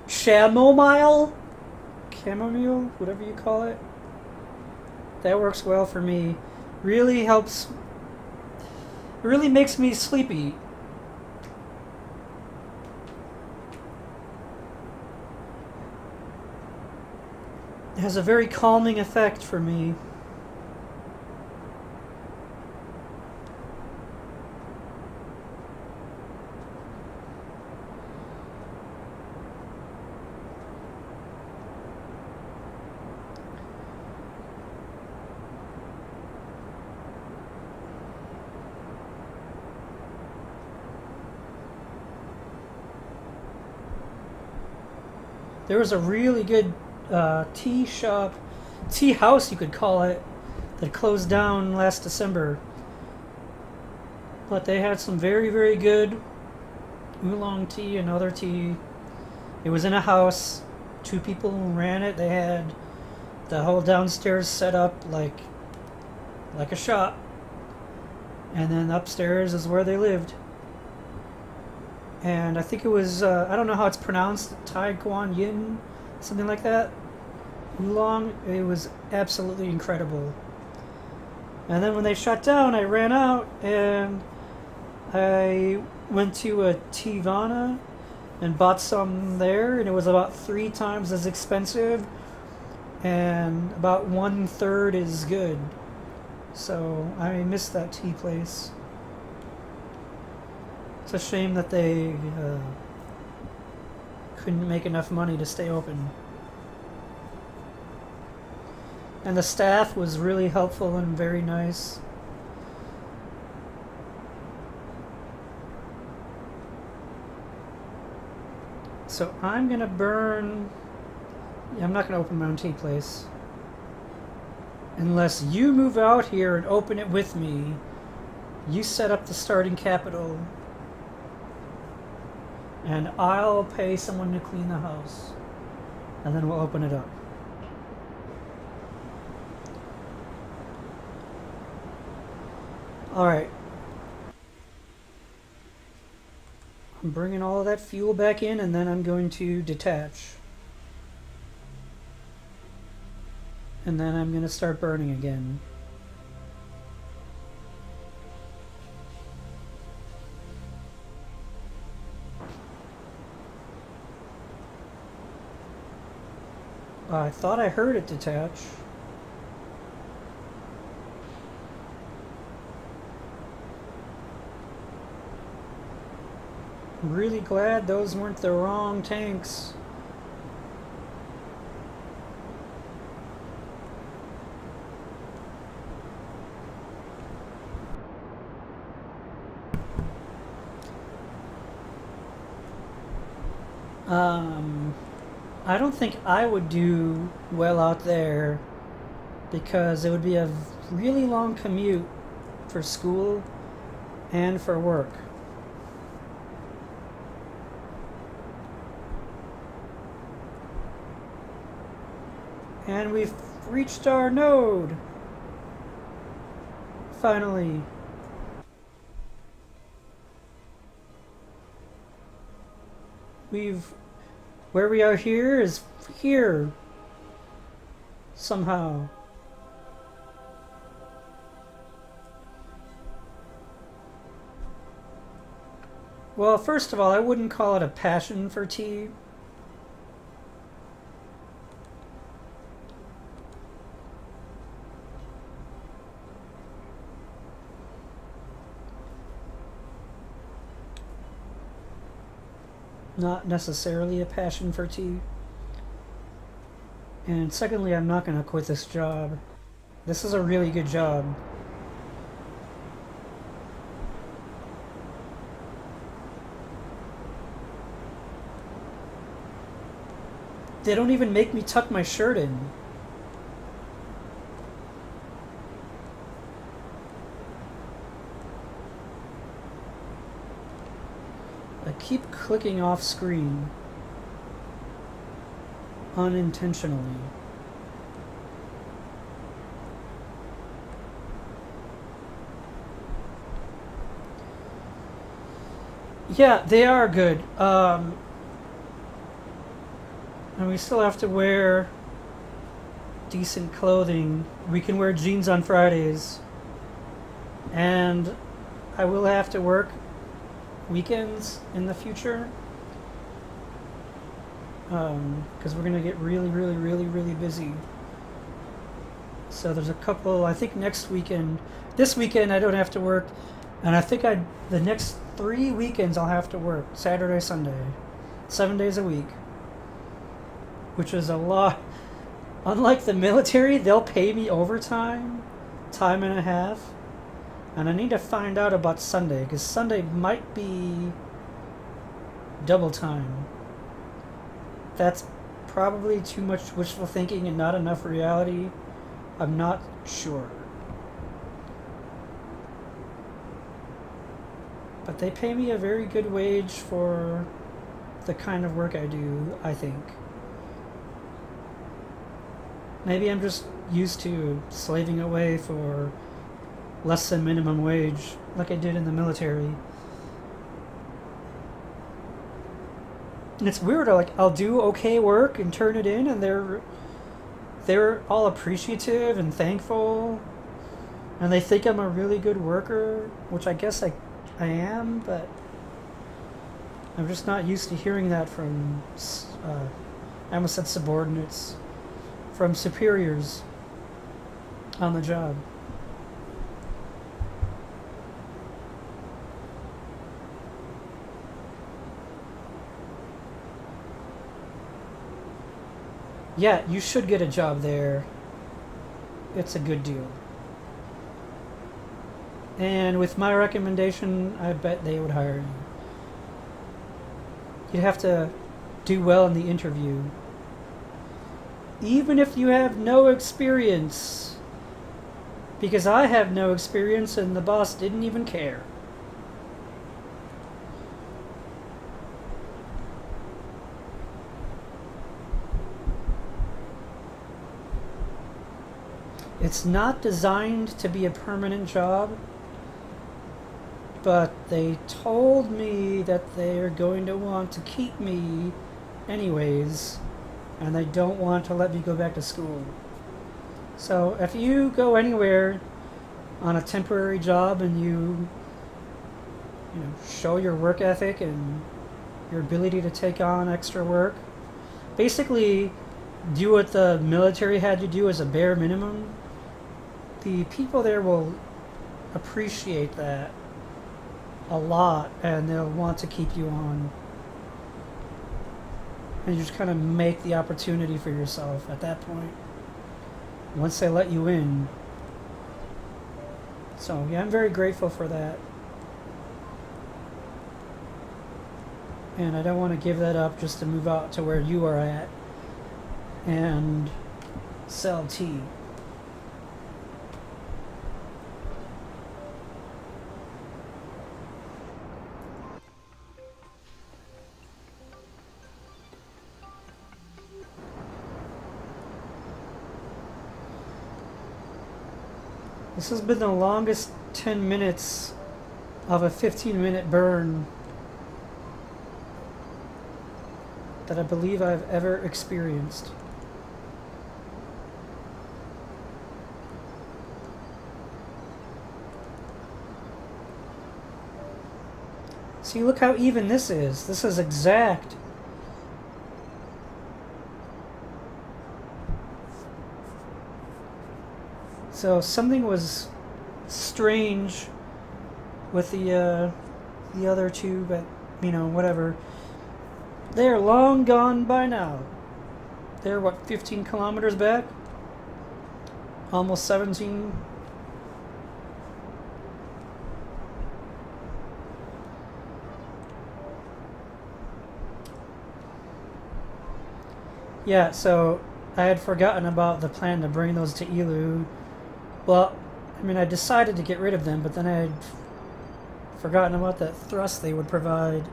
Chamomile? Chamomile? Whatever you call it. That works well for me. Really helps. It really makes me sleepy. It has a very calming effect for me. There was a really good tea shop, tea house you could call it, that closed down last December. But they had some very, very good oolong tea and other tea. It was in a house. 2 people ran it. They had the whole downstairs set up like a shop. And then upstairs is where they lived. And I think it was, I don't know how it's pronounced, Tai Guan Yin, something like that. Oolong. It was absolutely incredible. And then when they shut down, I ran out and I went to a Tivana and bought some there, and it was about 3 times as expensive and about 1/3 as good. So I missed that tea place. It's a shame that they couldn't make enough money to stay open. And the staff was really helpful and very nice. So I'm gonna burn... Yeah, I'm not gonna open my own tea place. Unless you move out here and open it with me. You set up the starting capital. And I'll pay someone to clean the house. And then we'll open it up. Alright. I'm bringing all of that fuel back in, and then I'm going to detach. And then I'm going to start burning again. I thought I heard it detach. I'm really glad those weren't the wrong tanks. I don't think I would do well out there because it would be a really long commute for school and for work. And we've reached our node. Finally. Where we are here is here. Somehow. Well, first of all, I wouldn't call it a passion for tea. Not necessarily a passion for tea. And secondly, I'm not going to quit this job. This is a really good job. They don't even make me tuck my shirt in. I keep clicking off screen unintentionally. Yeah, they are good. And we still have to wear decent clothing. We can wear jeans on Fridays. And I will have to work weekends in the future. Because we're going to get really busy. So there's a couple, I think next weekend, this weekend I don't have to work. And I think the next 3 weekends I'll have to work. Saturday, Sunday. 7 days a week. Which is a lot. Unlike the military, they'll pay me overtime, time and a half. And I need to find out about Sunday, because Sunday might be double time. That's probably too much wishful thinking and not enough reality. I'm not sure. But they pay me a very good wage for the kind of work I do, I think. Maybe I'm just used to slaving away for less than minimum wage, like I did in the military. And it's weird, I'll do okay work and turn it in, and they're all appreciative and thankful, and they think I'm a really good worker, which I guess I am, but I'm just not used to hearing that from, I almost said subordinates, from superiors on the job. Yeah, you should get a job there. It's a good deal. And with my recommendation, I bet they would hire you. You'd have to do well in the interview. Even if you have no experience. Because I have no experience and the boss didn't even care. It's not designed to be a permanent job, but they told me that they're going to want to keep me anyways, and they don't want to let me go back to school. So if you go anywhere on a temporary job and you show your work ethic and your ability to take on extra work, basically do what the military had you do as a bare minimum, the people there will appreciate that a lot, and they'll want to keep you on. And you just kind of make the opportunity for yourself at that point, once they let you in. So yeah, I'm very grateful for that. And I don't want to give that up just to move out to where you are at and sell tea. This has been the longest 10 minutes of a 15-minute burn that I believe I've ever experienced. See, look how even this is. This is exact. So something was strange with the other two, but whatever. They're long gone by now. They're what, 15 kilometers back? Almost 17. Yeah, so I had forgotten about the plan to bring those to Eeloo. Well, I decided to get rid of them, but then I had forgotten about that thrust they would provide.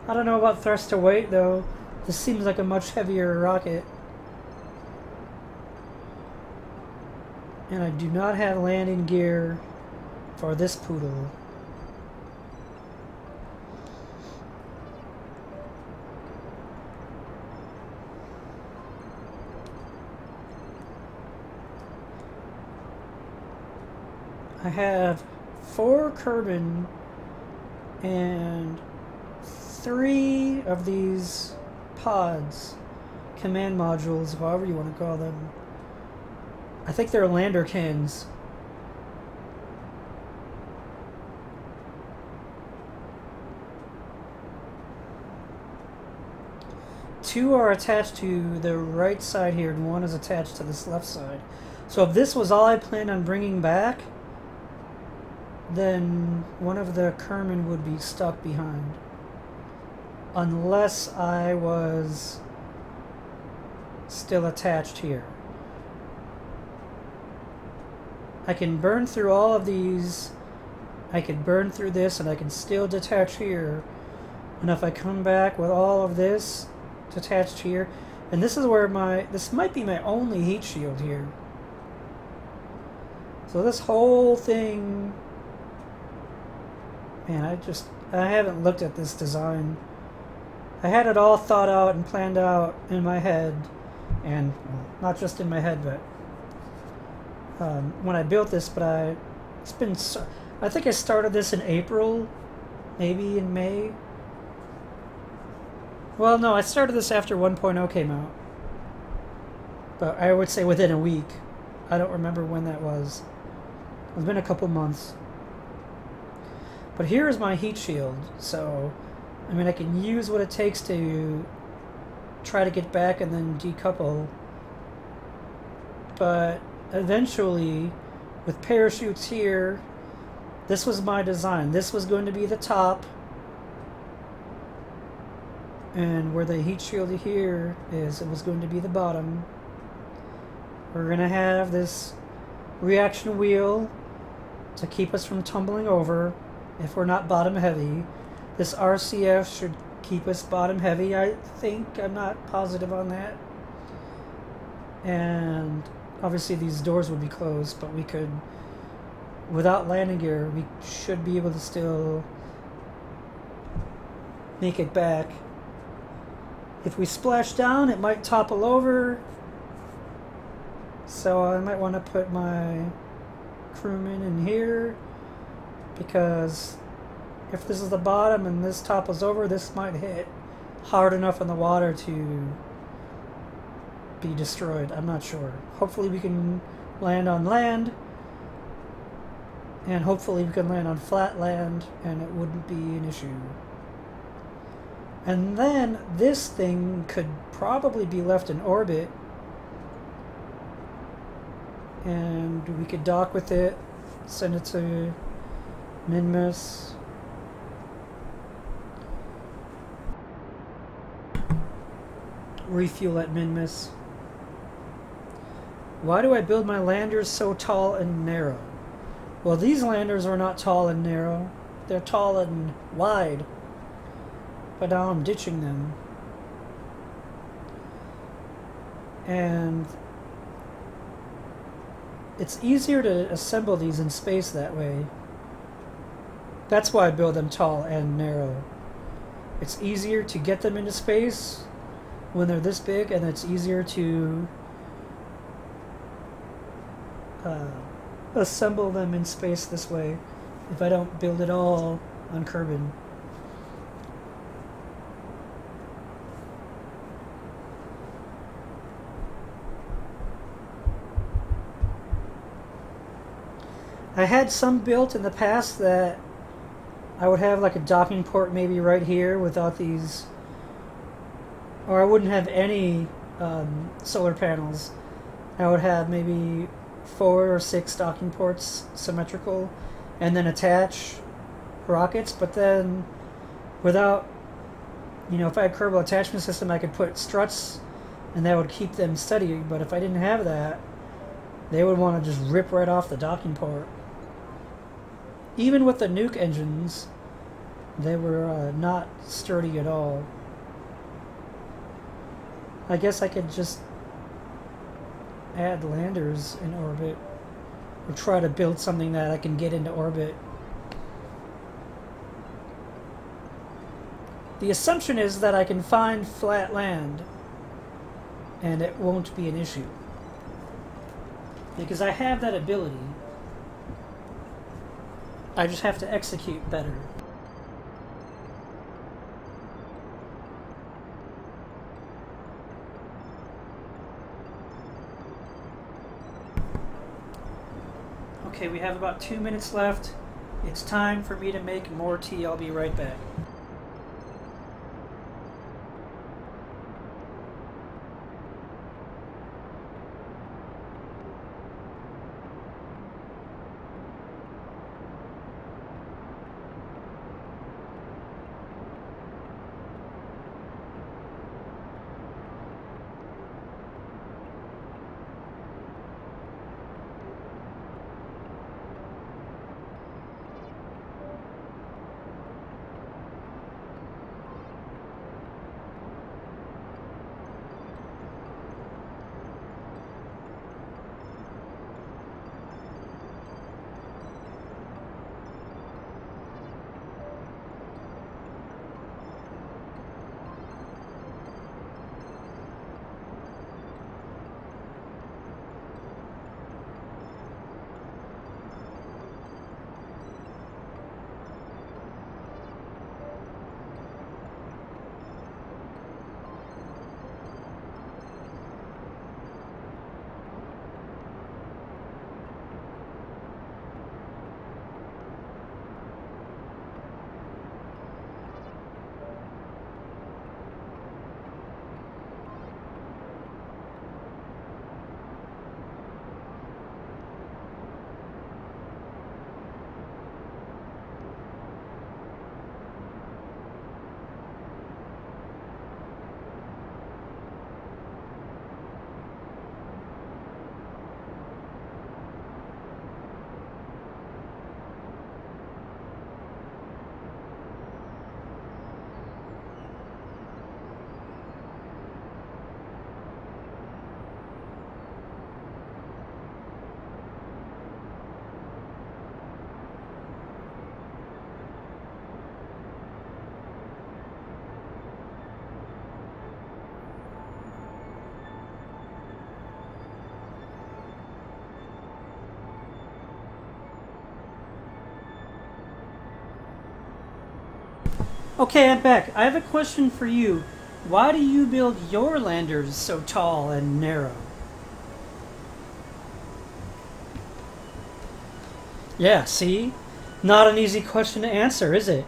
I don't know about thrust to weight, though. This seems like a much heavier rocket. And I do not have landing gear for this poodle. I have 4 Kerbin and 3 of these pods, command modules, however you want to call them. I think they're lander cans. Two are attached to the right side here, and 1 is attached to this left side. So if this was all I planned on bringing back, then one of the Kerman would be stuck behind. Unless I was still attached here. I can burn through all of these. I can burn through this and I can still detach here. And if I come back with all of this detached here, and this is where this might be my only heat shield here. So this whole thing, man, I haven't looked at this design. I had it all thought out and planned out in my head, and well, not just in my head, but when I built this. But I think I started this in April, maybe in May. Well, no, I started this after 1.0 came out, but I would say within a week. I don't remember when that was. It's been a couple months. But here is my heat shield, so I mean I can use what it takes to try to get back and then decouple. But eventually, with parachutes here, this was my design. This was going to be the top, and where the heat shield here is, it was going to be the bottom. We're going to have this reaction wheel to keep us from tumbling over if we're not bottom heavy. This RCF should keep us bottom heavy, I think. I'm not positive on that. And obviously these doors would be closed, but we could, without landing gear, we should be able to still make it back. If we splash down, it might topple over. So I might want to put my crewman in here, because if this is the bottom and this topples over, this might hit hard enough in the water to be destroyed. I'm not sure. Hopefully we can land on land, and hopefully we can land on flat land and it wouldn't be an issue. And then this thing could probably be left in orbit, and we could dock with it, send it to Minmus. Refuel at Minmus. Why do I build my landers so tall and narrow? Well, these landers are not tall and narrow. They're tall and wide. But now I'm ditching them. And it's easier to assemble these in space that way. That's why I build them tall and narrow. It's easier to get them into space when they're this big, and it's easier to assemble them in space this way if I don't build it all on Kerbin. I had some built in the past that I would have like a docking port maybe right here without these, or I wouldn't have any solar panels. I would have maybe 4 or 6 docking ports symmetrical, and then attach rockets. But then without, if I had a Kerbal attachment system, I could put struts and that would keep them steady. But if I didn't have that, they would want to just rip right off the docking port. Even with the nuke engines, they were not sturdy at all. I guess I could just add landers in orbit, or try to build something that I can get into orbit. The assumption is that I can find flat land and it won't be an issue, because I have that ability. I just have to execute better. Okay, we have about 2 minutes left. It's time for me to make more tea. I'll be right back. Okay, I'm back. I have a question for you. Why do you build your landers so tall and narrow? Yeah, see? Not an easy question to answer, is it?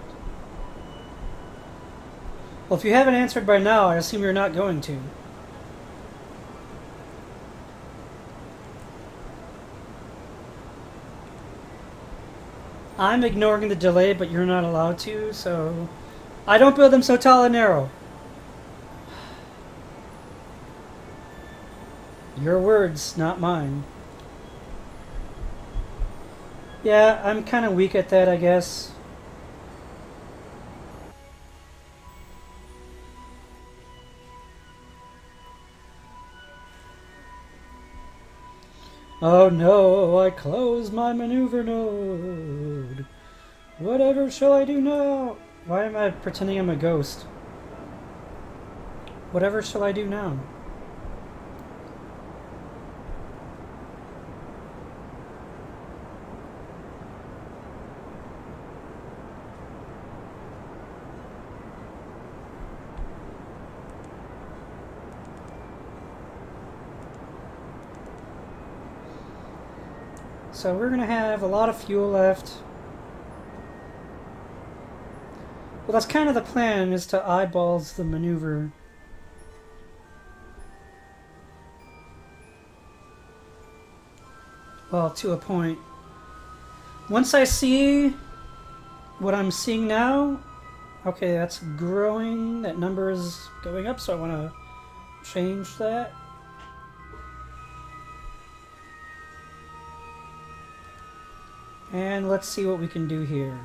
Well, if you haven't answered by now, I assume you're not going to. I'm ignoring the delay, but you're not allowed to, so... I don't build them so tall and narrow. Your words, not mine. Yeah, I'm kind of weak at that, I guess. Oh no, I closed my maneuver node. Whatever shall I do now? Why am I pretending I'm a ghost? Whatever shall I do now? So we're going to have a lot of fuel left. Well, that's kind of the plan, is to eyeballs the maneuver. Well, to a point. Once I see what I'm seeing now, okay, that's growing. That number is going up, so I want to change that. And let's see what we can do here.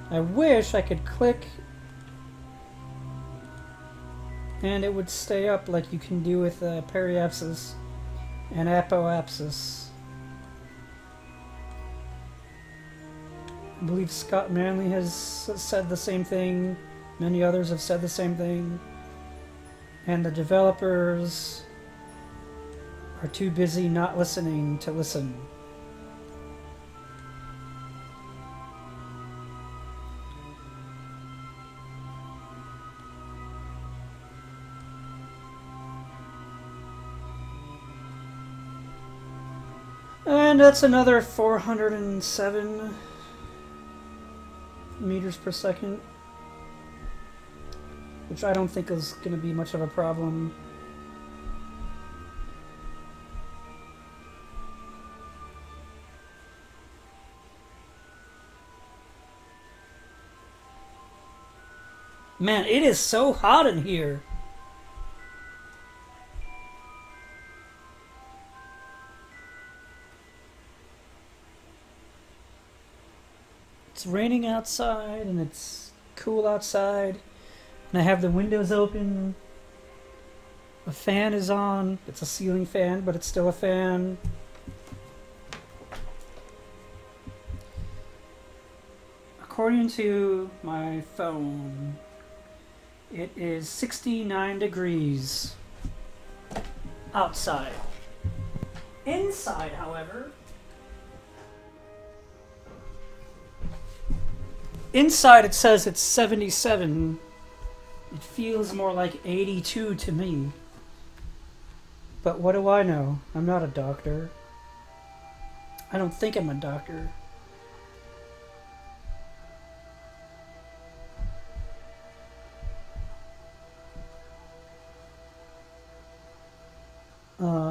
I wish I could click and it would stay up like you can do with periapsis and apoapsis. I believe Scott Manley has said the same thing. Many others have said the same thing. And the developers are too busy not listening to listen. And that's another 407 meters per second, which I don't think is going to be much of a problem. Man, it is so hot in here. It's raining outside and it's cool outside, and I have the windows open. A fan is on. It's a ceiling fan, but it's still a fan. According to my phone, it is 69 degrees outside. Inside, however, inside it says it's 77. It feels more like 82 to me. But what do I know? I'm not a doctor. I don't think I'm a doctor.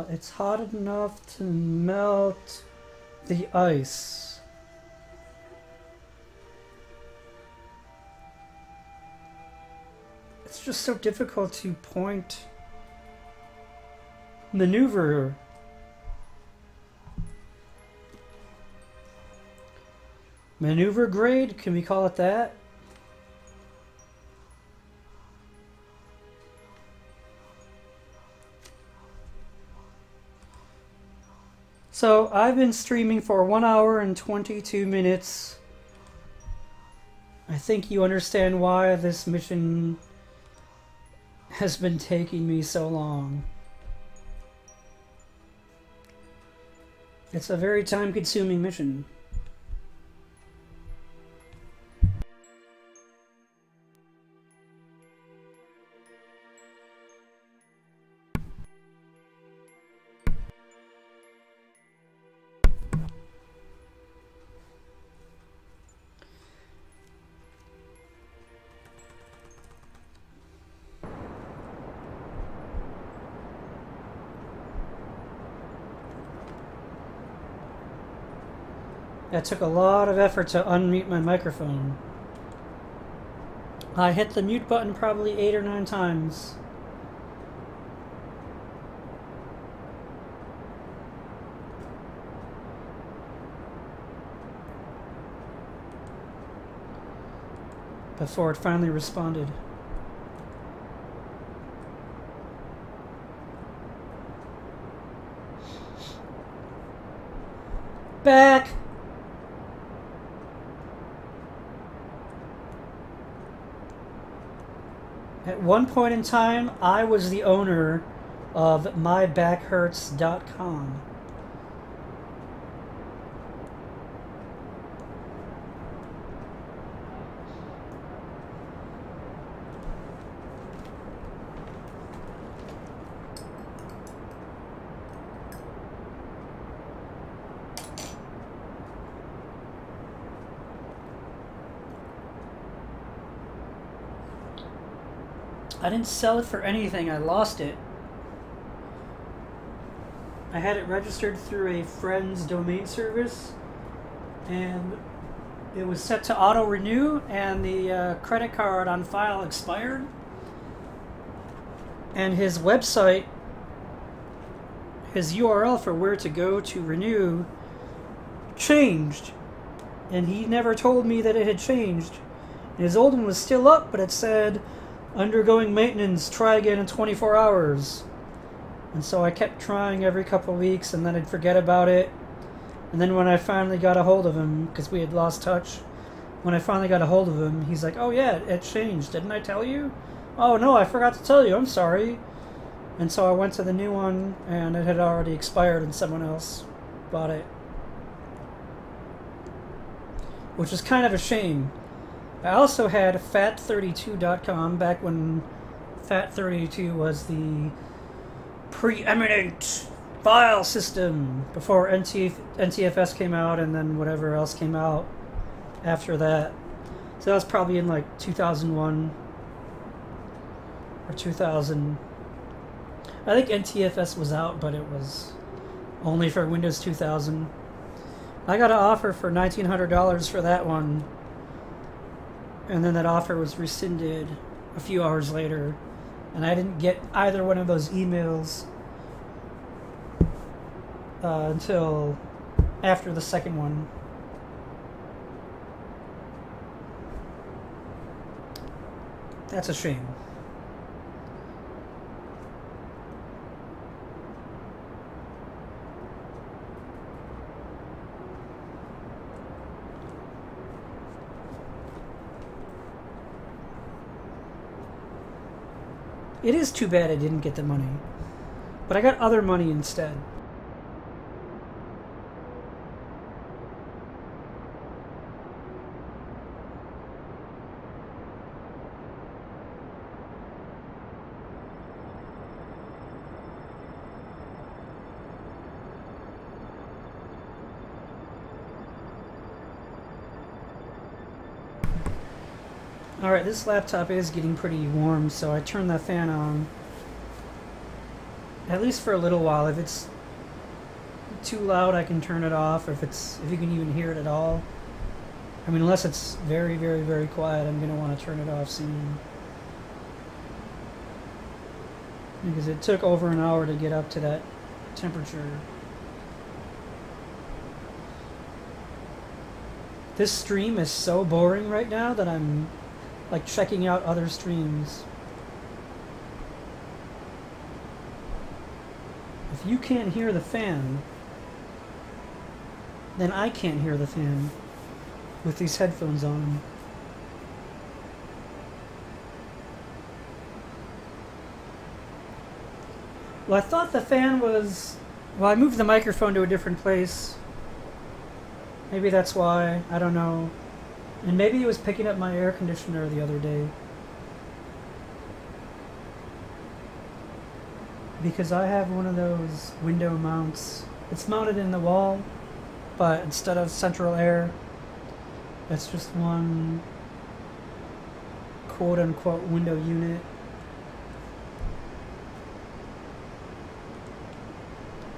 It's hot enough to melt the ice. It's just so difficult to point maneuver. Maneuver grade, can we call it that? So I've been streaming for 1 hour and 22 minutes. I think you understand why this mission has been taking me so long. It's a very time-consuming mission. That took a lot of effort to unmute my microphone. I hit the mute button probably 8 or 9 times. Before it finally responded. Back! At one point in time, I was the owner of mybackhurts.com. I didn't sell it for anything, I lost it. I had it registered through a friend's domain service, and it was set to auto-renew, and the credit card on file expired. And his website, his URL for where to go to renew, changed. And he never told me that it had changed. And his old one was still up, but it said, undergoing maintenance, try again in 24 hours. And so I kept trying every couple of weeks, and then I'd forget about it. And then when I finally got a hold of him, because we had lost touch, when I finally got a hold of him, he's like, oh yeah, it changed. Didn't I tell you? Oh no, I forgot to tell you. I'm sorry. And so I went to the new one, and it had already expired, and someone else bought it. Which is kind of a shame. I also had fat32.com back when Fat32 was the preeminent file system before NTFS came out, and then whatever else came out after that. So that was probably in like 2001 or 2000. I think NTFS was out, but it was only for Windows 2000. I got an offer for $1,900 for that one. And then that offer was rescinded a few hours later, and I didn't get either one of those emails until after the second one. That's a shame. It is too bad I didn't get the money, but I got other money instead. Alright, this laptop is getting pretty warm, so I turned that fan on. At least for a little while. If it's too loud, I can turn it off, or if you can even hear it at all. I mean, unless it's very, very, very quiet, I'm going to want to turn it off soon. Because it took over an hour to get up to that temperature. This stream is so boring right now that I'm like checking out other streams. If you can't hear the fan, then I can't hear the fan with these headphones on. Well, I thought the fan was... Well, I moved the microphone to a different place. Maybe that's why. I don't know. And maybe it was picking up my air conditioner the other day. Because I have one of those window mounts. It's mounted in the wall, but instead of central air, it's just one quote-unquote window unit.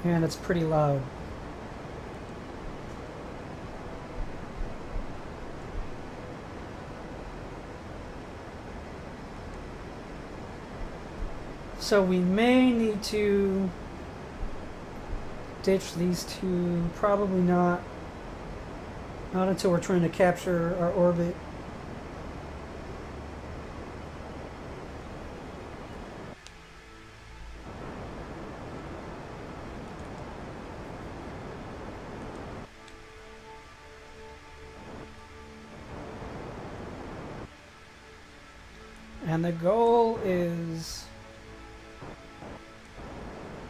And it's pretty loud. So we may need to ditch these two. Probably not. Not until we're trying to capture our orbit. And the goal is...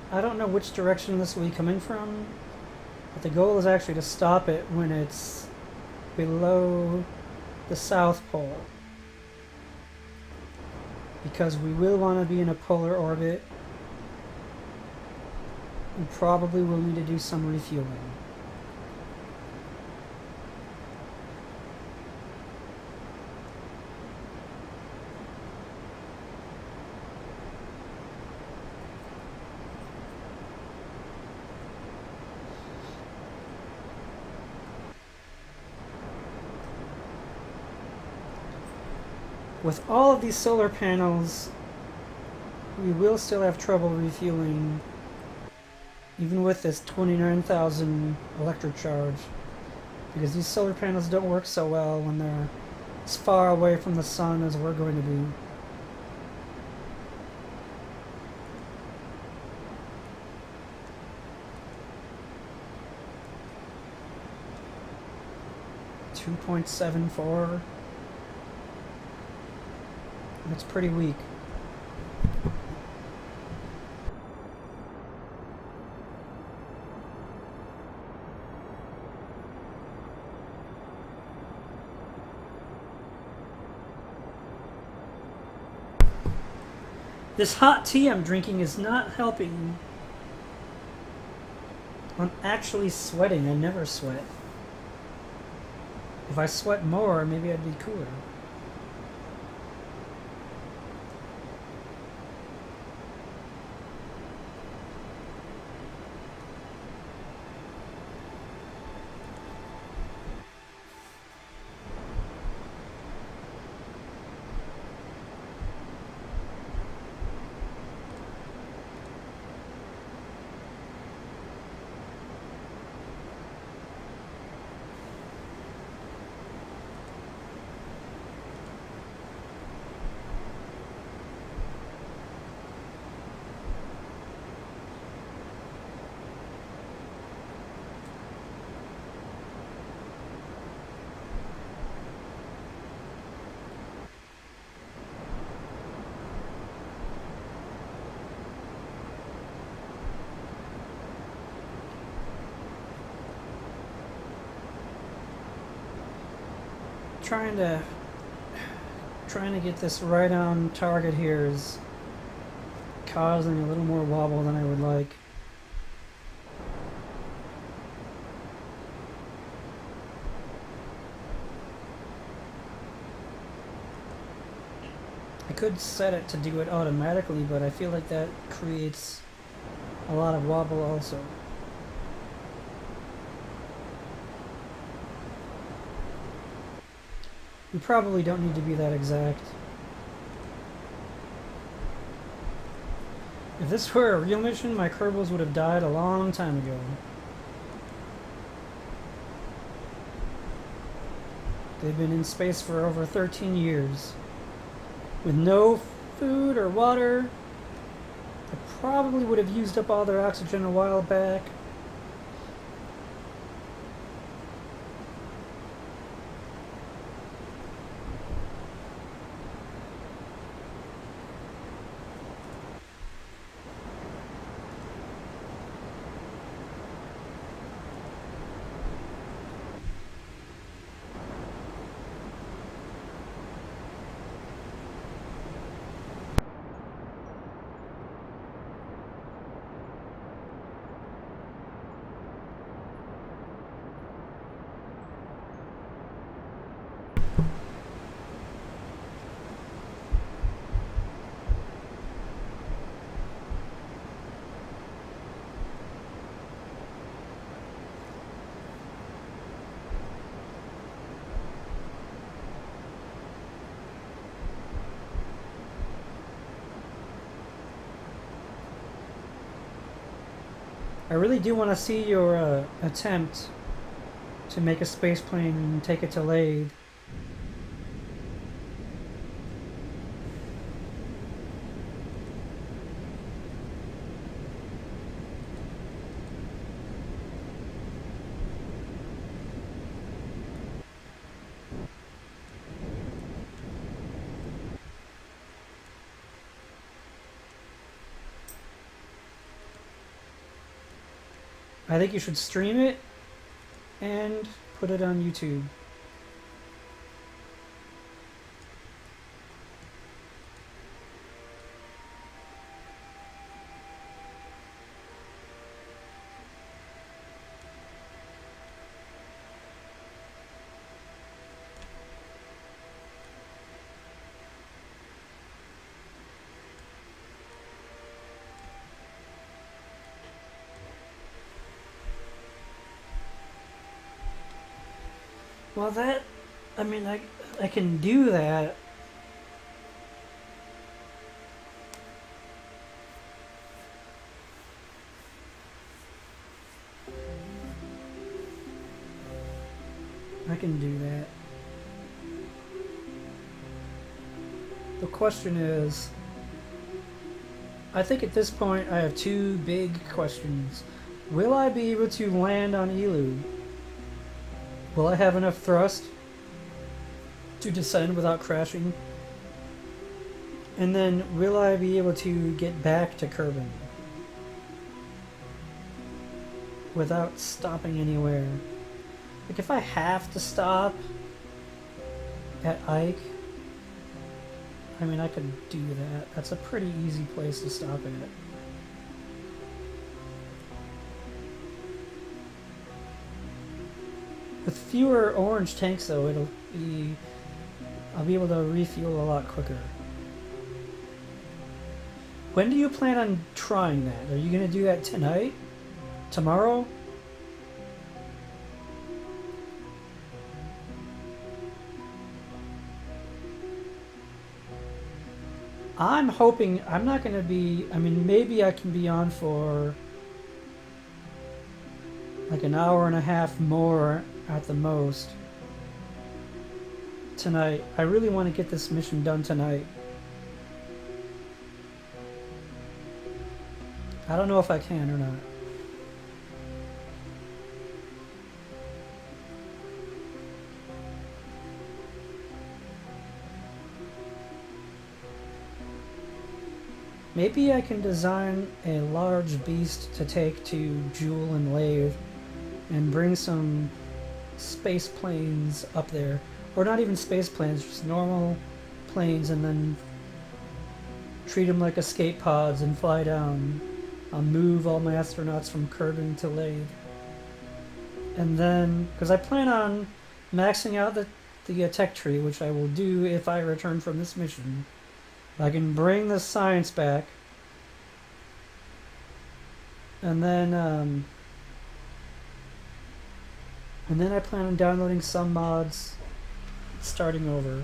I don't know which direction this will be coming from, but the goal is actually to stop it when it's below the South Pole. Because we will want to be in a polar orbit. We probably will need to do some refueling. With all of these solar panels, we will still have trouble refueling, even with this 29,000 electric charge, because these solar panels don't work so well when they're as far away from the sun as we're going to be. .74. That's pretty weak. This hot tea I'm drinking is not helping. I'm actually sweating. I never sweat. If I sweat more, maybe I'd be cooler. Trying to get this right on target here is causing a little more wobble than I would like. I could set it to do it automatically, but I feel like that creates a lot of wobble also. We probably don't need to be that exact. If this were a real mission, my Kerbals would have died a long time ago. They've been in space for over 13 years. With no food or water. They probably would have used up all their oxygen a while back. I really do want to see your attempt to make a space plane and take it to Lathe. I think you should stream it and put it on YouTube. Well, that, I mean, I can do that. I can do that. The question is, I think at this point I have two big questions. Will I be able to land on Eeloo? Will I have enough thrust to descend without crashing? And then, will I be able to get back to Kerbin without stopping anywhere? Like, if I have to stop at Ike, I mean, I could do that. That's a pretty easy place to stop at. With fewer orange tanks, though, I'll be able to refuel a lot quicker. When do you plan on trying that? Are you going to do that tonight? Tomorrow? I'm hoping I'm not going to be... I mean, maybe I can be on for like an hour and a half more at the most tonight. I really want to get this mission done tonight. I don't know if I can or not. Maybe I can design a large beast to take to Jewel and Lathe and bring some space planes up there. Or not even space planes, just normal planes, and then treat them like escape pods and fly down. I'll move all my astronauts from Kerbin to Lathe. And then, because I plan on maxing out the tech tree, which I will do if I return from this mission. I can bring the science back. And then I plan on downloading some mods, starting over.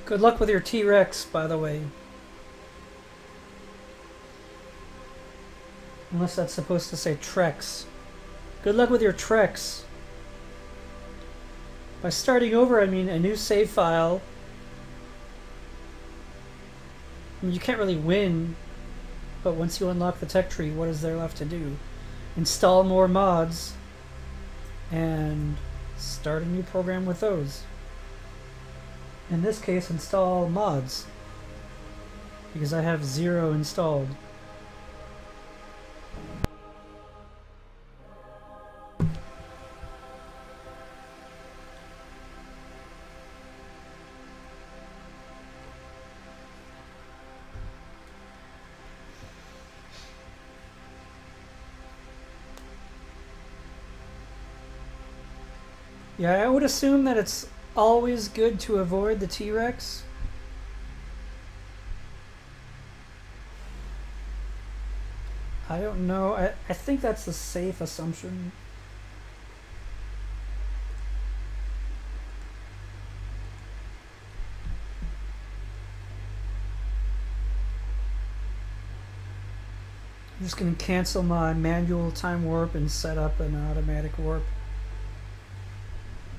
Good luck with your T-Rex, by the way. Unless that's supposed to say Trex. Good luck with your Trex. By starting over, I mean a new save file. I mean, you can't really win, but once you unlock the tech tree, what is there left to do? Install more mods, and start a new program with those. In this case, install mods, because I have 0 installed. Yeah, I would assume that it's always good to avoid the T-Rex. I don't know. I think that's a safe assumption. I'm just going to cancel my manual time warp and set up an automatic warp.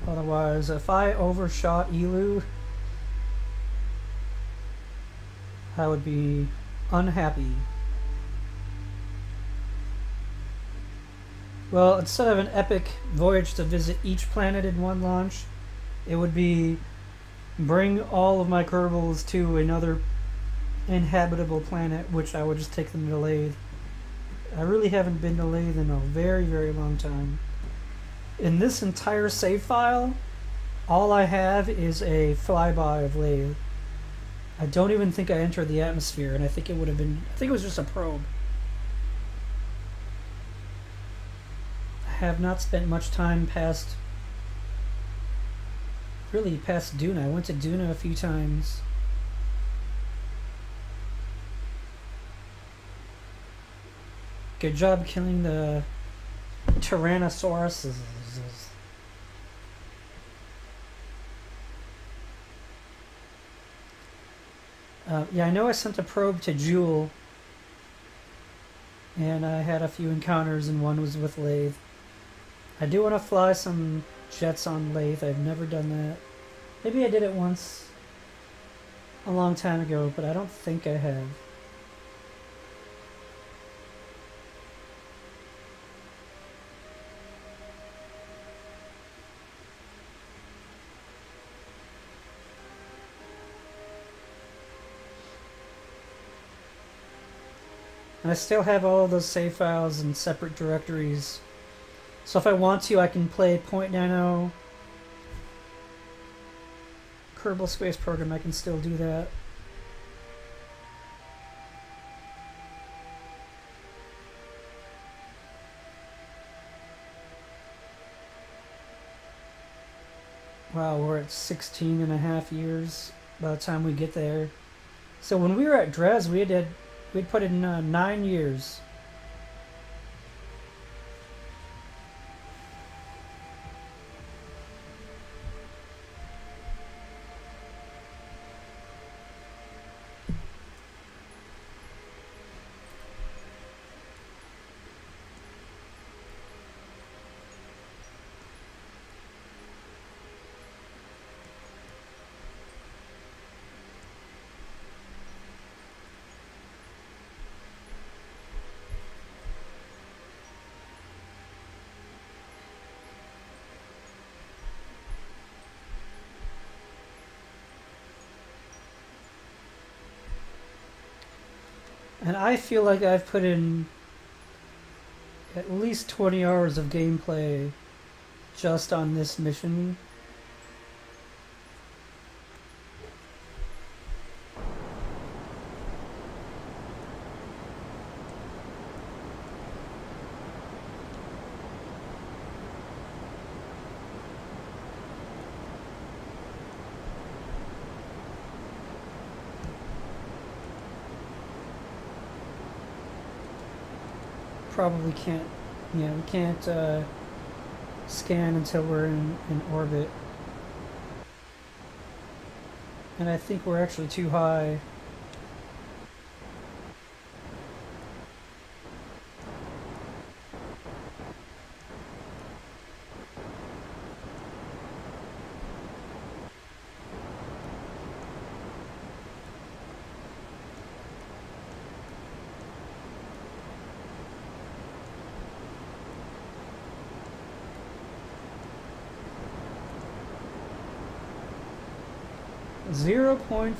Otherwise, if I overshot Eeloo, I would be unhappy. Well, instead of an epic voyage to visit each planet in one launch, it would be bring all of my Kerbals to another inhabitable planet, which I would just take them to Lathe. I really haven't been to Lathe in a very, very long time. In this entire save file, all I have is a flyby of Lathe. I don't even think I entered the atmosphere, and I think it would have been... I think it was just a probe. I have not spent much time past... really past Duna. I went to Duna a few times. Good job killing the Tyrannosauruses. Yeah, I know I sent a probe to Jewel, and I had a few encounters, and one was with Lathe. I do want to fly some jets on Lathe. I've never done that. Maybe I did it once a long time ago, but I don't think I have. And I still have all of those save files in separate directories. So if I want to, I can play .90 Kerbal Space Program. I can still do that. Wow, we're at 16 and a half years by the time we get there. So when we were at Dres, we'd put in 9 years. And I feel like I've put in at least 20 hours of gameplay just on this mission. Probably can't, yeah, we can't scan until we're in orbit. And I think we're actually too high.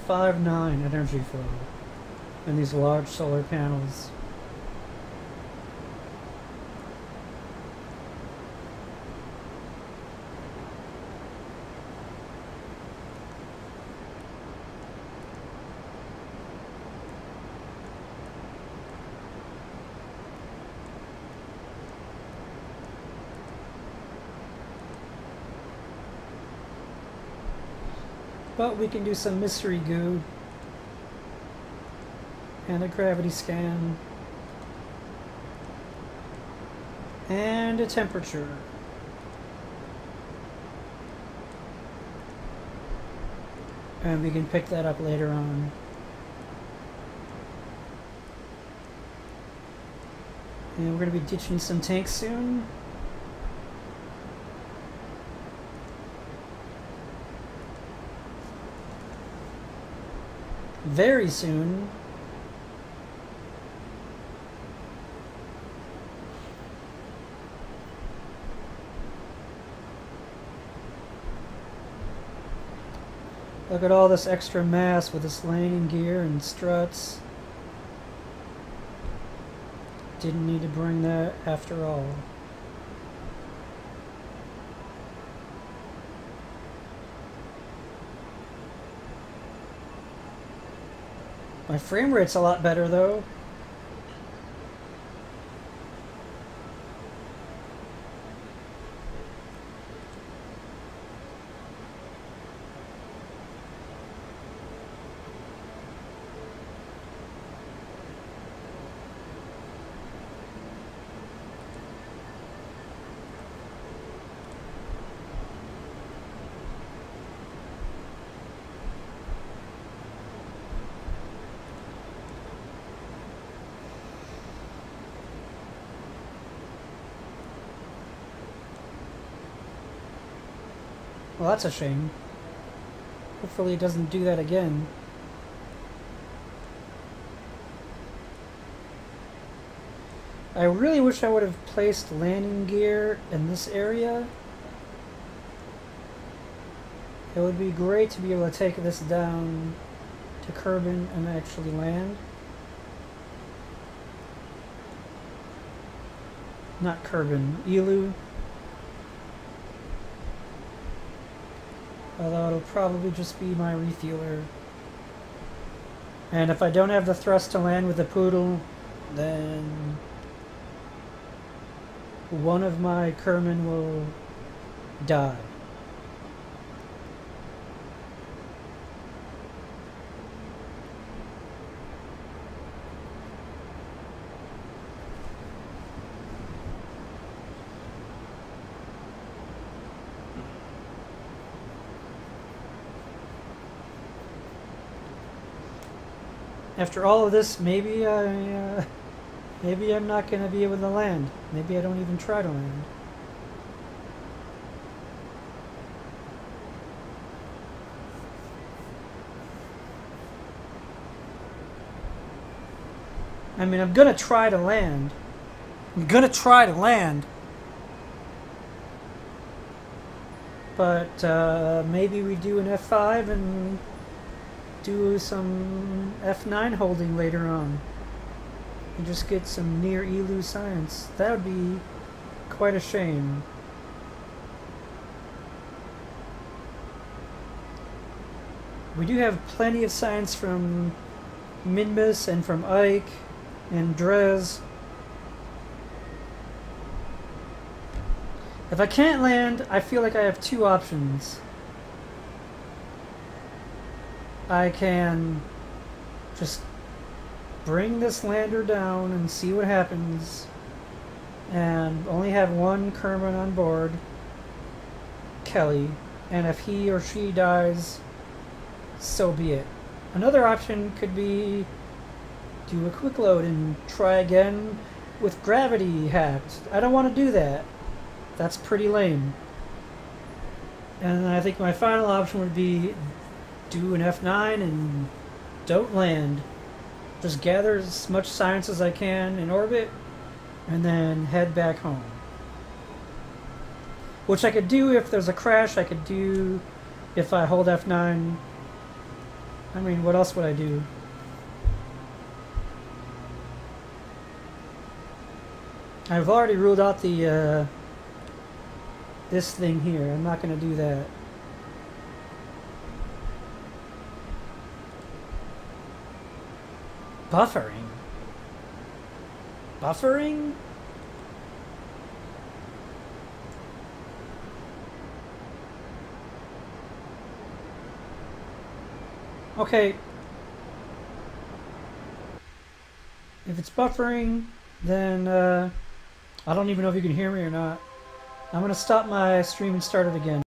.59 energy flow in these large solar panels. But we can do some mystery goo. And a gravity scan. And a temperature. And we can pick that up later on. And we're going to be ditching some tanks soon. Very soon. Look at all this extra mass with this landing gear and struts. Didn't need to bring that after all. My frame rate's a lot better though. Well, that's a shame. Hopefully it doesn't do that again. I really wish I would have placed landing gear in this area. It would be great to be able to take this down to Kerbin and actually land. Not Kerbin, Eeloo. Although it'll probably just be my refueler. And if I don't have the thrust to land with the Poodle, then one of my Kerman will die. After all of this, maybe maybe I'm not going to be able to land. Maybe I don't even try to land. I mean, I'm going to try to land. I'm going to try to land. But maybe we do an F5 and do some F9 holding later on and just get some near Eeloo science. That would be quite a shame. We do have plenty of science from Minmus and from Ike and Drez. If I can't land, I feel like I have two options. I can just bring this lander down and see what happens and only have one Kerman on board, Kelly, and if he or she dies, so be it. Another option could be do a quick load and try again with gravity hacked. I don't want to do that. That's pretty lame. And I think my final option would be do an F9 and don't land. Just gather as much science as I can in orbit and then head back home. Which I could do if there's a crash, I could do if I hold F9. I mean, what else would I do? I've already ruled out the this thing here. I'm not going to do that. Buffering? Buffering? Okay. If it's buffering, then I don't even know if you can hear me or not. I'm going to stop my stream and start it again.